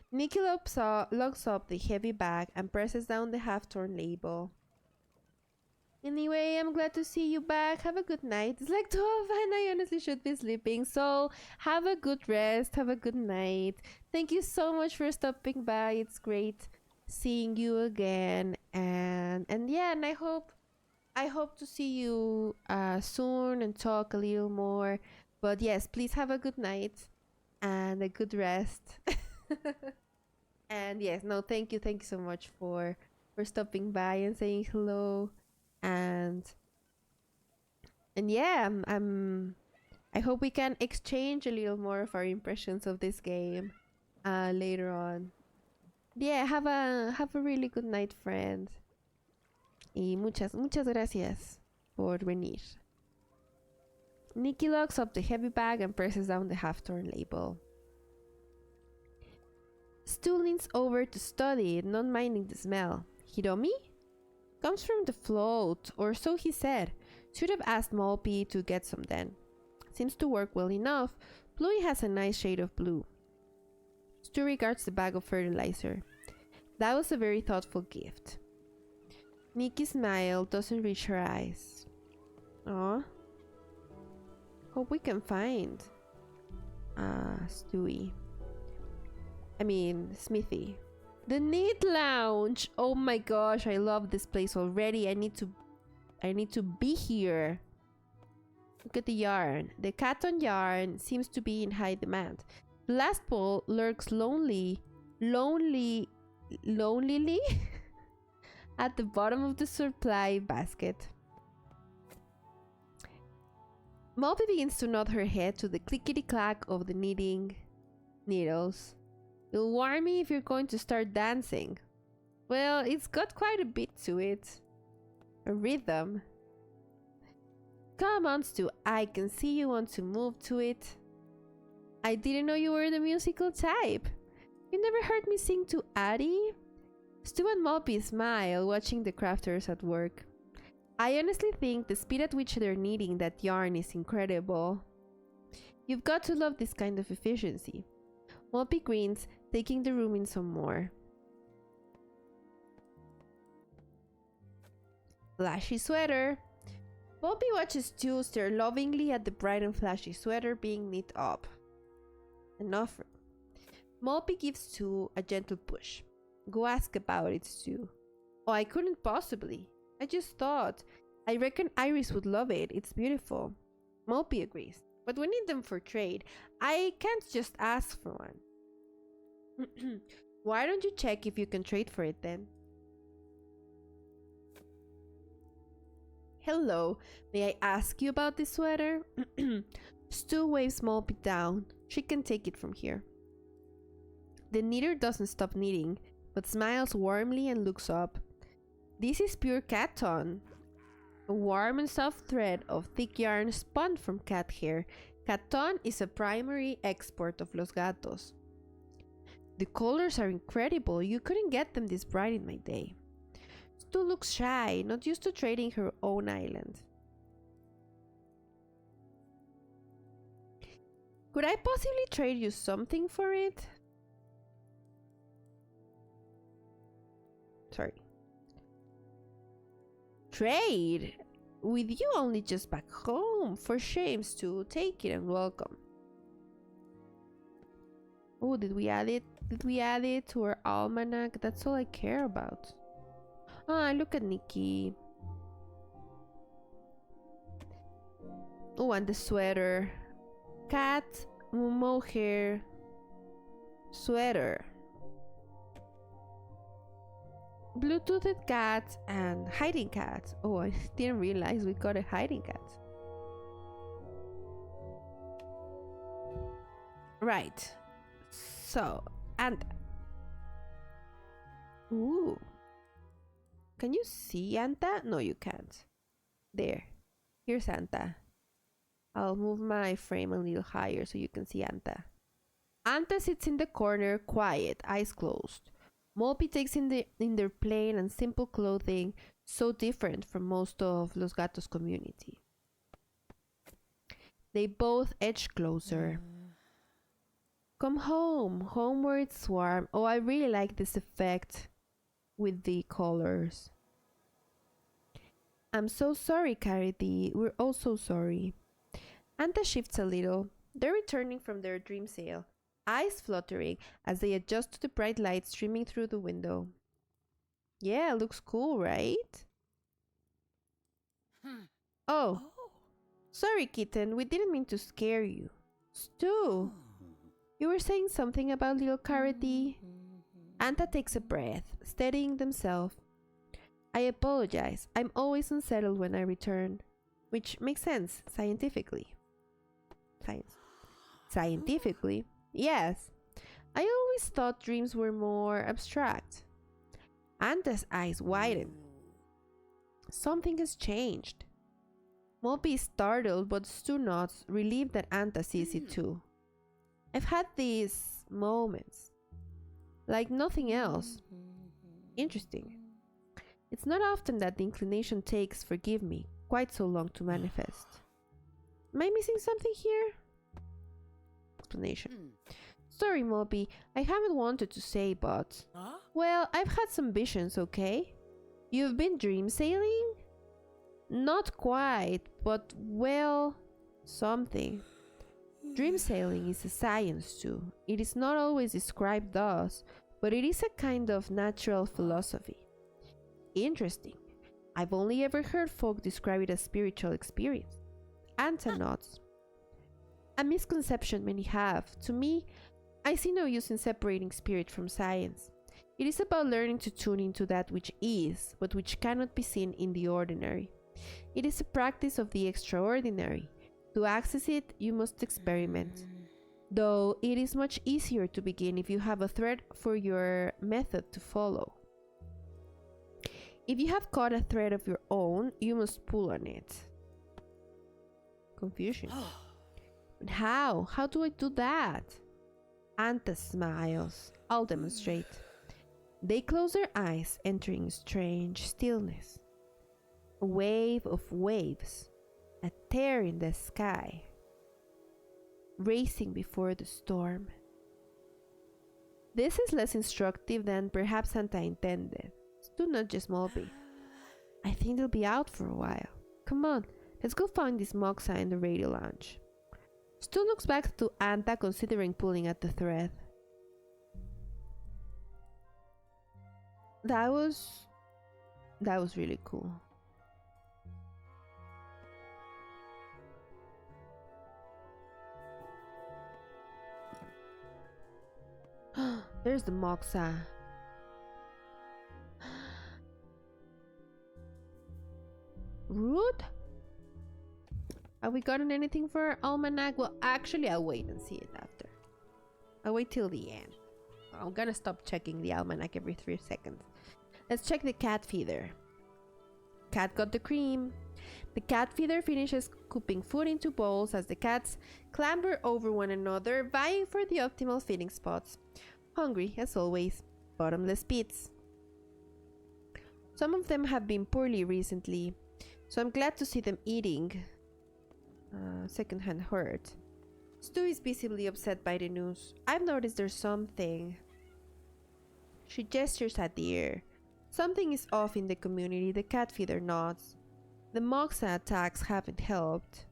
Nikki locks up the heavy bag and presses down the half-torn label. Anyway, I'm glad to see you back. Have a good night. It's like 12 and I honestly should be sleeping. So have a good rest. Have a good night. Thank you so much for stopping by. It's great seeing you again. And yeah, and I hope to see you soon and talk a little more. But yes, please have a good night and a good rest. And yes, no, thank you so much for stopping by and saying hello. And yeah, I hope we can exchange a little more of our impressions of this game later on. Yeah, have a really good night, friend. Y muchas gracias por venir. Nikki locks up the heavy bag and presses down the half-torn label. Stu leans over to study it, not minding the smell. Hiromi? Comes from the float, or so he said. Should have asked Malpy to get some then. Seems to work well enough. Bluey has a nice shade of blue. Stu regards the bag of fertilizer. That was a very thoughtful gift. Nikki's smile doesn't reach her eyes. Aw. Hope we can find Stewie. I mean, Smithy. The Knit Lounge! Oh my gosh, I love this place already. I need to be here. Look at the yarn. The Caton yarn seems to be in high demand. The last ball lurks lonelily at the bottom of the supply basket. Malpy begins to nod her head to the clickety-clack of the knitting needles. You'll warn me if you're going to start dancing. Well, it's got quite a bit to it. A rhythm. Come on, Stu, I can see you want to move to it. I didn't know you were the musical type. You never heard me sing to Addie? Stu and Moppy smile, watching the crafters at work. I honestly think the speed at which they're kneading that yarn is incredible. You've got to love this kind of efficiency. Moppy grins, taking the room in some more. Flashy sweater. Moppy watches Stu stare lovingly at the bright and flashy sweater being knit up. An offer. Moppy gives Stu a gentle push. Go ask about it, Stu. Oh, I couldn't possibly. I just thought. I reckon Iris would love it. It's beautiful. Moppy agrees. But we need them for trade. I can't just ask for one. Why don't you check if you can trade for it then? Hello, may I ask you about this sweater? Stu waves Moppy down. She can take it from here. The knitter doesn't stop knitting, but smiles warmly and looks up. This is pure katton. A warm and soft thread of thick yarn spun from cat hair. Katton is a primary export of Los Gatos. The colors are incredible. You couldn't get them this bright in my day. Stu looks shy, not used to trading her own island. Could I possibly trade you something for it? Sorry. Trade? With you only just back home. For shame, Stu. Take it and welcome. Oh, did we add it? Did we add it to our almanac? That's all I care about. Ah, look at Nikki. Oh, and the sweater. Cat, mohair, sweater. Bluetoothed cat and hiding cat. Oh, I didn't realize we got a hiding cat. Right. So, and... Ooh. Can you see Anta? No, you can't. There. Here's Anta. I'll move my frame a little higher so you can see Anta. Anta sits in the corner, quiet, eyes closed. Moppy takes in their plain and simple clothing, so different from most of Los Gatos' community. They both edge closer. Come home, home where it's warm. Oh, I really like this effect with the colors. I'm so sorry, Carity. We're all so sorry. Anta shifts a little. They're returning from their dream sail, eyes fluttering as they adjust to the bright light streaming through the window. Yeah, looks cool, right? Oh, sorry, kitten. We didn't mean to scare you. Stu, you were saying something about little Carity? Anta takes a breath, steadying themselves. I apologize. I'm always unsettled when I return. Which makes sense, scientifically. Scientifically? Yes. I always thought dreams were more abstract. Anta's eyes widen. Something has changed. Moppy is startled, but Stu nods, relieved that Anta sees it too. I've had these moments. Like nothing else. Interesting. It's not often that the inclination takes, forgive me, quite so long to manifest. Am I missing something here? Explanation. Sorry, Moppy, I haven't wanted to say, but... Well, I've had some visions, okay? You've been dream sailing? Not quite, but well... something. Dream sailing is a science too. It is not always described thus, but it is a kind of natural philosophy. Interesting. I've only ever heard folk describe it as spiritual experience. Anta nods. A misconception many have. To me, I see no use in separating spirit from science. It is about learning to tune into that which is, but which cannot be seen in the ordinary. It is a practice of the extraordinary. To access it, you must experiment. though it is much easier to begin if you have a thread for your method to follow. If you have caught a thread of your own, you must pull on it. Confusion. But how? How do I do that? Anta smiles. I'll demonstrate. They close their eyes, entering strange stillness. A wave of waves, a tear in the sky, racing before the storm. This is less instructive than perhaps Santa intended. Do not just Molby. I think they'll be out for a while. Come on, let's go find this Moxa in the radio lounge. Stu looks back to Anta, considering pulling at the thread. That was really cool. There's the Moxa. Rude? Have we gotten anything for our almanac? Well, actually, I'll wait and see it after. I'll wait till the end. I'm gonna stop checking the almanac every 3 seconds. Let's check the cat feeder. Cat got the cream. The cat feeder finishes scooping food into bowls as the cats clamber over one another, vying for the optimal feeding spots. Hungry, as always. Bottomless pits. Some of them have been poorly recently, so I'm glad to see them eating. Secondhand hurt. Stu is visibly upset by the news. I've noticed there's something. She gestures at the air. Something is off in the community. The cat feeder nods. The Moxa attacks haven't helped.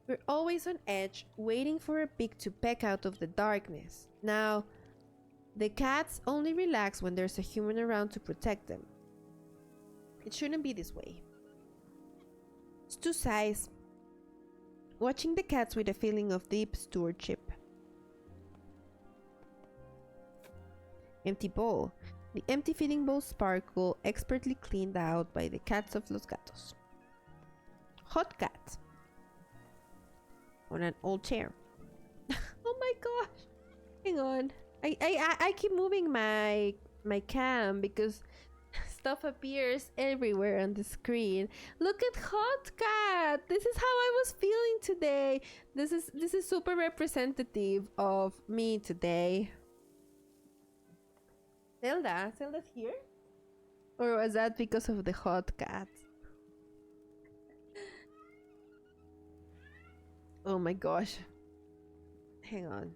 We're always on edge, waiting for a pig to peck out of the darkness. Now, the cats only relax when there's a human around to protect them. It shouldn't be this way. Stu sighs, watching the cats with a feeling of deep stewardship. Empty bowl. The empty feeding bowl sparkle, expertly cleaned out by the cats of Los Gatos. Hot cat. On an old chair. Oh my gosh. Hang on. I keep moving my cam because stuff appears everywhere on the screen. Look at Hot Cat. This is how I was feeling today. This is super representative of me today. Zelda's here? Or was that because of the Hot Cat? Oh my gosh. Hang on.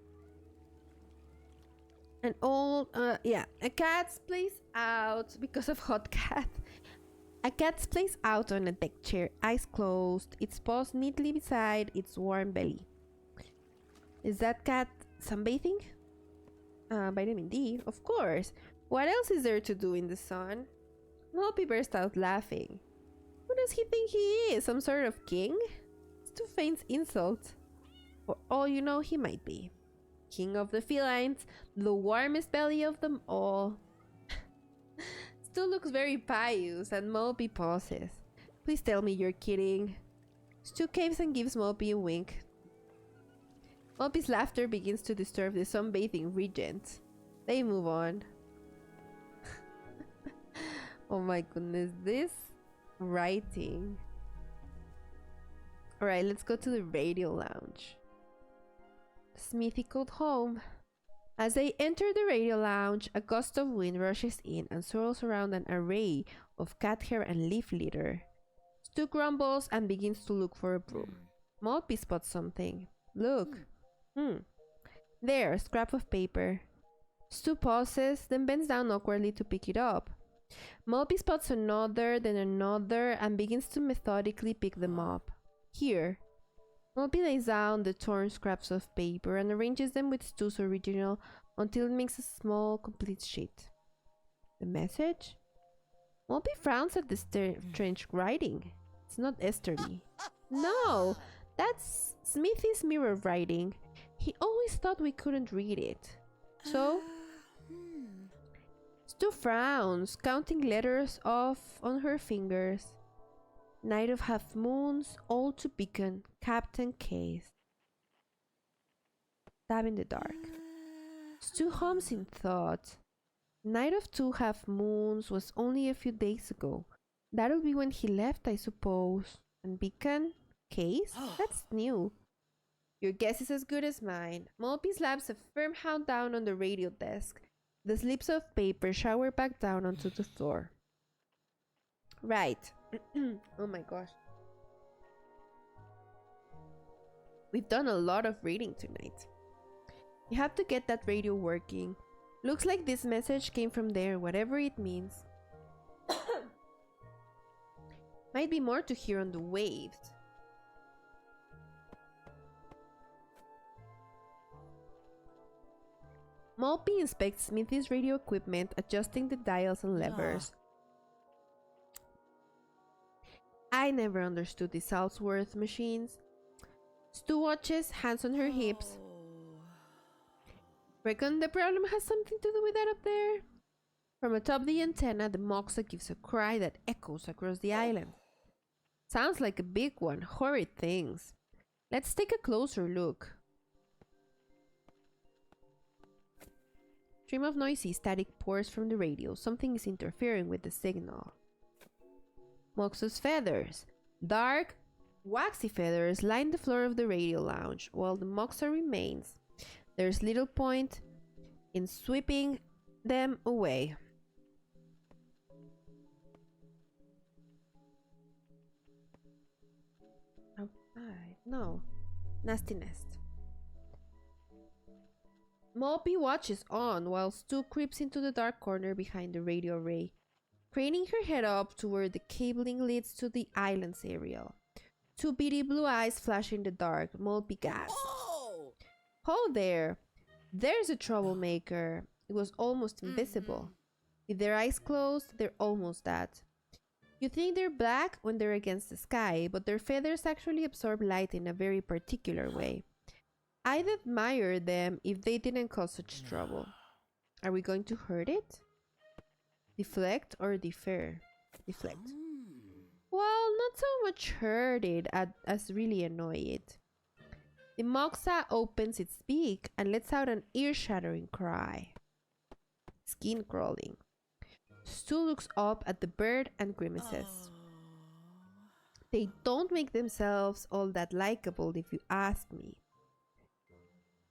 A cat's placed out because of Hot Cat. A cat's placed out on a deck chair, eyes closed, its paws neatly beside its warm belly. Is that cat sunbathing? Vitamin D, of course. What else is there to do in the sun? Hoppy burst out laughing. Who does he think he is? Some sort of king? It's too faint insult. For all you know, he might be. King of the felines, the warmest belly of them all. Still looks very pious, and Mopey pauses. Please tell me you're kidding. Stu caves and gives Mopey a wink. Mopey's laughter begins to disturb the sunbathing regent. They move on. Oh my goodness, this writing. Alright, let's go to the radio lounge. Smithy called home. As they enter the radio lounge, a gust of wind rushes in and swirls around an array of cat hair and leaf litter. Stu grumbles and begins to look for a broom. Maltby spots something. Look. There, a scrap of paper. Stu pauses, then bends down awkwardly to pick it up. Maltby spots another, then another, and begins to methodically pick them up. Here. Maltby lays down the torn scraps of paper and arranges them with Stu's original until it makes a small, complete sheet. The message? Maltby frowns at the strange writing. It's not Esterly. No, that's Smithy's mirror writing. He always thought we couldn't read it. So, Stu frowns, counting letters off on her fingers. Night of Half Moons, All to Beacon, Captain Case. stab in the dark. Stu hums in thought. Night of 2.5 moons was only a few days ago. That'll be when he left, I suppose. And beacon? Case? That's new. Your guess is as good as mine. Mulpy slaps a firm hand down on the radio desk. The slips of paper shower back down onto the floor. Right. Oh my gosh. We've done a lot of reading tonight. You have to get that radio working. Looks like this message came from there, whatever it means. Might be more to hear on the waves. Mulpy inspects Smithy's radio equipment, adjusting the dials and levers. I never understood the Saltsworth machines. Stu watches, hands on her hips. Reckon the problem has something to do with that up there? From atop the antenna, the Moxa gives a cry that echoes across the island. Sounds like a big one, horrid things. Let's take a closer look. Stream of noisy static pours from the radio. Something is interfering with the signal. Moxa's feathers. Dark, waxy feathers line the floor of the radio lounge, while the Moxa remains. There's little point in sweeping them away. Outside. No. Nasty nest. Mulpy watches on while Stu creeps into the dark corner behind the radio array, craning her head up to where the cabling leads to the island's aerial. Two beady blue eyes flash in the dark. Mulpy gasps. Oh there! There's a troublemaker. It was almost invisible. With their eyes closed, they're almost that. You think they're black when they're against the sky, but their feathers actually absorb light in a very particular way. I'd admire them if they didn't cause such trouble. Are we going to hurt it? Deflect or defer? Deflect. Well, not so much hurt it as really annoy it. The Moxa opens its beak and lets out an ear-shattering cry. Skin crawling. Stu looks up at the bird and grimaces. They don't make themselves all that likable if you ask me.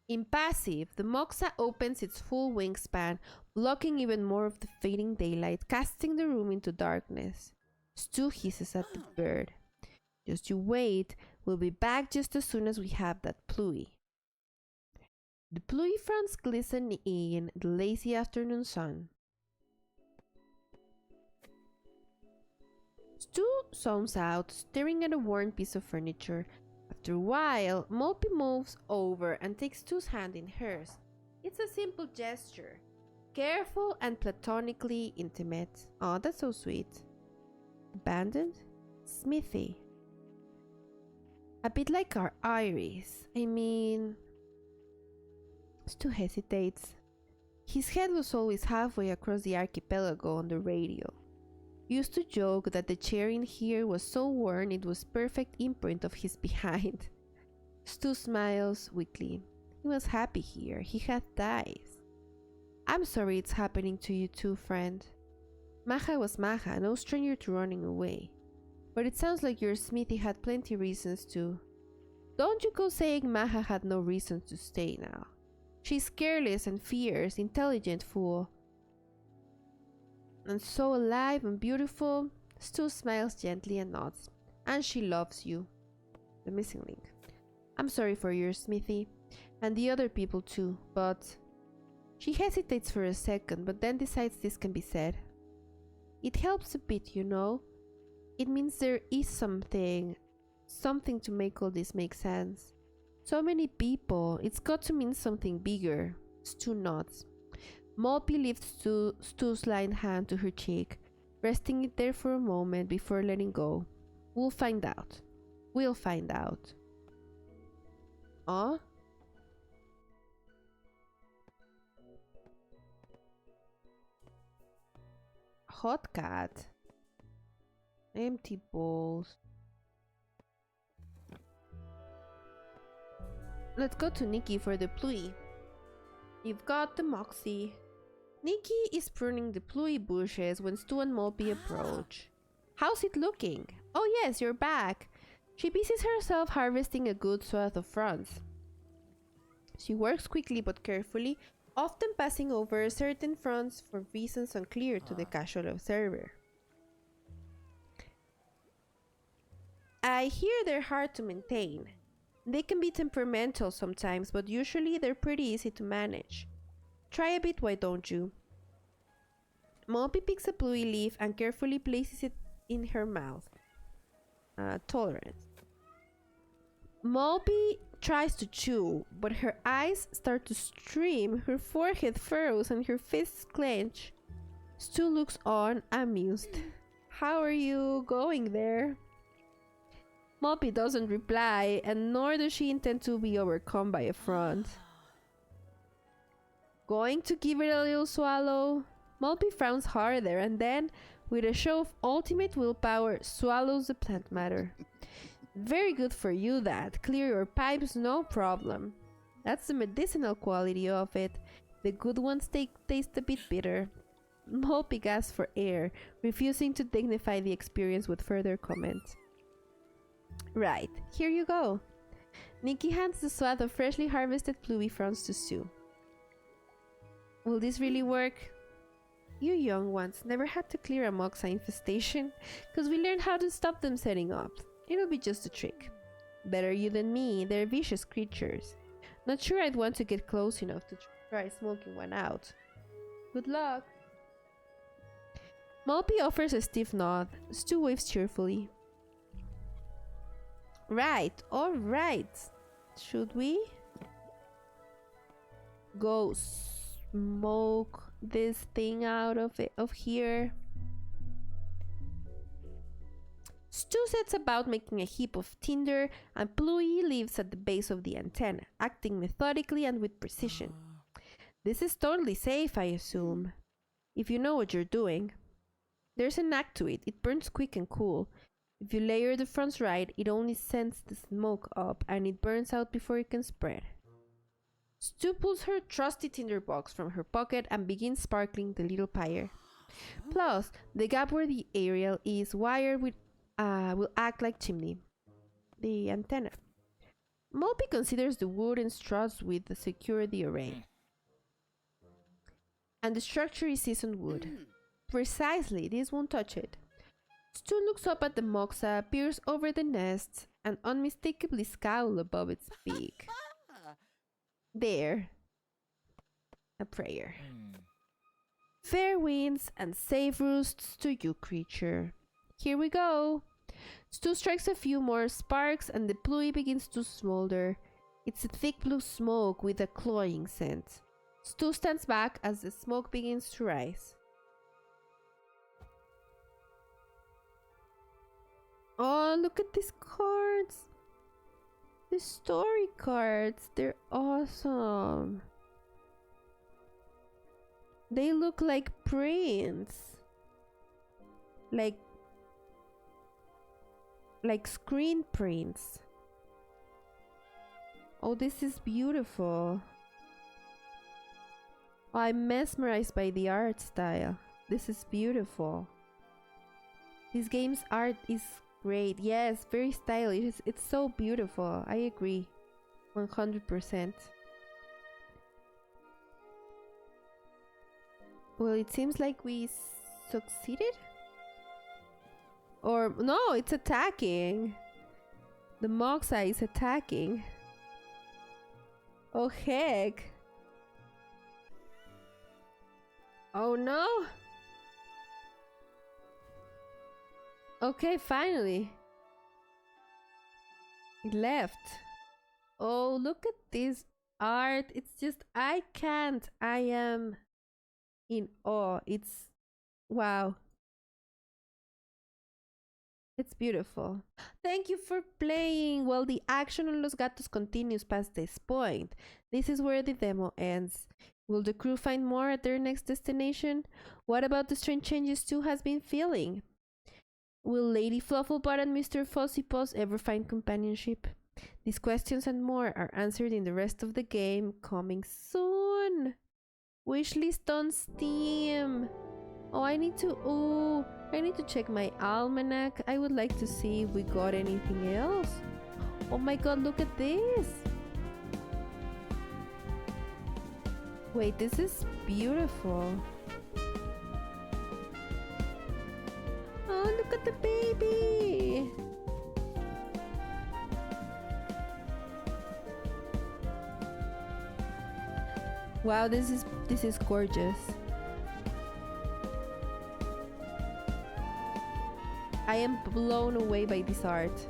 Impassive, the Moxa opens its full wingspan, blocking even more of the fading daylight, casting the room into darkness. Stu hisses at the bird. Just you wait, we'll be back just as soon as we have that pluie. The pluie fronts glisten in the lazy afternoon sun. Stu zones out, staring at a worn piece of furniture. After a while, Mulpy moves over and takes Stu's hand in hers. It's a simple gesture, careful and platonically intimate. Oh, that's so sweet. Abandoned? Smithy. A bit like our Iris. I mean... Stu hesitates. His head was always halfway across the archipelago on the radio. Used to joke that the chair in here was so worn it was perfect imprint of his behind. Stu smiles weakly. He was happy here. He had ties. I'm sorry it's happening to you too, friend. Maja was Maja, no stranger to running away. But it sounds like your Smithy had plenty reasons to. Don't you go saying Maja had no reason to stay now. She's careless and fierce, intelligent fool. And so alive and beautiful. Stu smiles gently and nods. And she loves you. The missing link. I'm sorry for your Smithy. And the other people too, but... She hesitates for a second, but then decides this can be said. It helps a bit, you know. It means there is something to make all this make sense. So many people, it's got to mean something bigger. Stu nods. Mulpy lifts Stu's lined hand to her cheek, resting it there for a moment before letting go. We'll find out. We'll find out. Huh? Hot cat. Empty bowls. Let's go to Nikki for the pluie. You've got the Moxie. Nikki is pruning the pluie bushes when Stu and Mopey approach. How's it looking? Oh yes, you're back. She busies herself harvesting a good swath of fronds. She works quickly but carefully, often passing over certain fronds for reasons unclear to the casual observer. I hear they're hard to maintain. They can be temperamental sometimes, but usually they're pretty easy to manage. Try a bit, why don't you? Mopey picks a bluey leaf and carefully places it in her mouth. Tolerance. Mopey tries to chew, but her eyes start to stream, her forehead furrows, and her fists clench. Stu looks on, amused. How are you going there? Mopey doesn't reply, and nor does she intend to be overcome by a front. Going to give it a little swallow? Mopey frowns harder and then, with a show of ultimate willpower, swallows the plant matter. Very good for you, that. Clear your pipes, no problem. That's the medicinal quality of it. The good ones taste a bit bitter. Mopey gasps for air, refusing to dignify the experience with further comment. Right, here you go. Nikki hands the swath of freshly harvested pluie fronds to Stu. Will this really work? You young ones never had to clear a moxa infestation, cause we learned how to stop them setting up. It'll be just a trick. Better you than me, they're vicious creatures. Not sure I'd want to get close enough to try smoking one out. Good luck. Mopey offers a stiff nod. Stu waves cheerfully. Right, alright. Should we go smoke this thing out of here? Stu sets about making a heap of tinder, and Pluie lives at the base of the antenna, acting methodically and with precision. This is totally safe, I assume, if you know what you're doing. There's a knack to it. It burns quick and cool. If you layer the fronds right, it only sends the smoke up, and it burns out before it can spread. Stu pulls her trusty tinderbox from her pocket and begins sparkling the little pyre. Plus, the gap where the aerial is wired with will act like chimney. The antenna. Mopey considers the wooden struts with the security array. And the structure is seasoned wood. Precisely, this won't touch it. Stu looks up at the moxa, peers over the nest, and unmistakably scowls above its beak. There. A prayer. Fair winds and safe roosts to you, creature. Here we go. Stu strikes a few more sparks and the pluie begins to smolder. It's a thick blue smoke with a cloying scent. Stu stands back as the smoke begins to rise. Oh, look at these cards. The story cards. They're awesome. They look like prints. Like screen prints. Oh, this is beautiful. Oh, I'm mesmerized by the art style. This is beautiful. This game's art is great. Yes, very stylish. It's so beautiful. I agree. 100%. Well, it seems like we succeeded? Or, no, it's attacking. The moxa is attacking. Oh, heck. Oh, no. Okay, finally. It left. Oh, look at this art. It's just, I can't. I am in awe. It's, wow. It's beautiful. Thank you for playing. Well, the action on Los Gatos continues past this point. This is where the demo ends. Will the crew find more at their next destination? What about the strange changes Stu has been feeling? Will Lady Flufflebutt and Mr. Fussy Paws ever find companionship? These questions and more are answered in the rest of the game, coming soon. Wishlist on Steam. Oh, I need to check my almanac. I would like to see if we got anything else. Oh my god, look at this. Wait, this is beautiful. Oh, look at the baby. Wow, this is gorgeous. I am blown away by this art.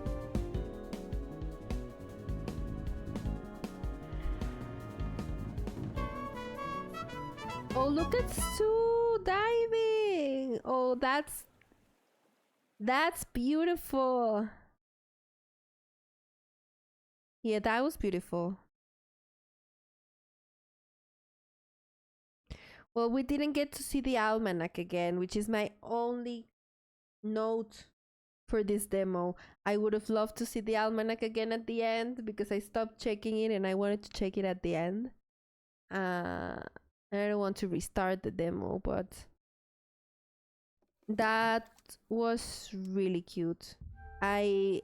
Oh, look at Sue diving. Oh, that's beautiful. Yeah, that was beautiful. Well, we didn't get to see the almanac again, which is my only note for this demo. I would have loved to see the almanac again at the end because I stopped checking it and I wanted to check it at the end. I don't want to restart the demo, but that was really cute. I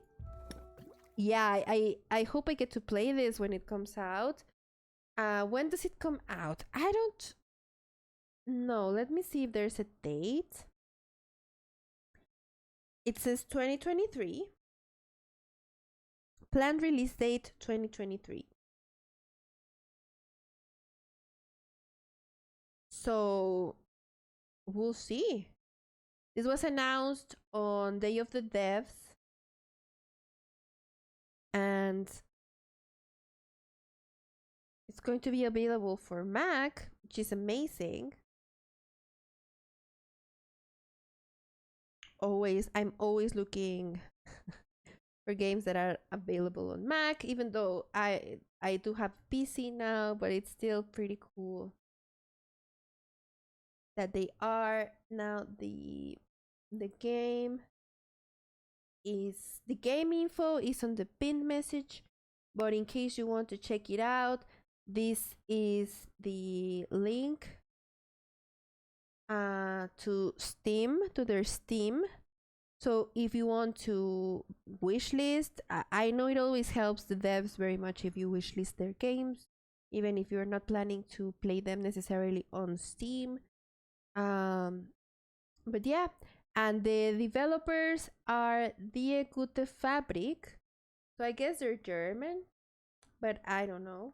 hope I get to play this when it comes out. When does it come out? I don't know. Let me see if there's a date. It says 2023. Planned release date 2023. So we'll see. This was announced on Day of the Devs. And it's going to be available for Mac, which is amazing. I'm always looking for games that are available on Mac, even though I do have PC now, but it's still pretty cool that they are now. The game info is on the pinned message, but in case you want to check it out, this is the link to their Steam. So if you want to wishlist, I know it always helps the devs very much if you wishlist their games, even if you're not planning to play them necessarily on Steam. But yeah, and the developers are Die Gute Fabrik. So I guess they're German, but I don't know.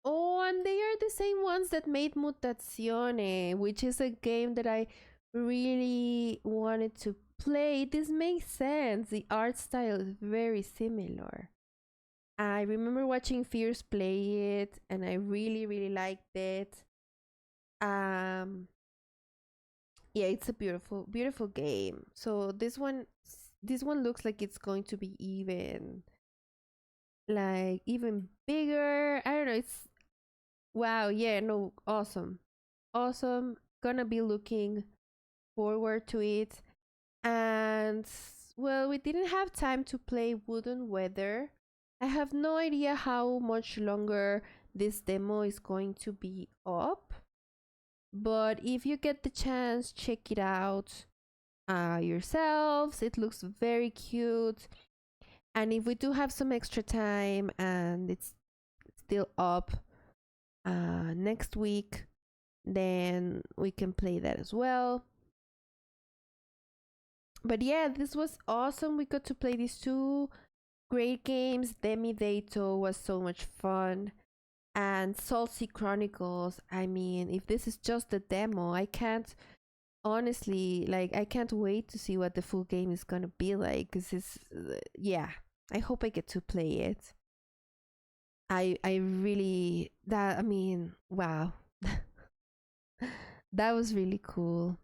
Oh, and they are the same ones that made Mutazione, which is a game that I really wanted to play. This makes sense. The art style is very similar. I remember watching Fierce play it, and I really, really liked it. Yeah, it's a beautiful, beautiful game. So this one looks like it's going to be even bigger. I don't know. It's wow. Yeah, no, awesome, awesome. Gonna be looking forward to it. And well, we didn't have time to play Wooden Weather. I have no idea how much longer this demo is going to be up, but if you get the chance, check it out yourselves. It looks very cute, and if we do have some extra time and it's still up next week, then we can play that as well. But yeah, this was awesome. We got to play these two great games. Demi Dato was so much fun. And Saltsea Chronicles, I mean, if this is just the demo, I can't honestly, I can't wait to see what the full game is gonna be like. This is, yeah, I hope I get to play it. I really, I mean, wow. That was really cool.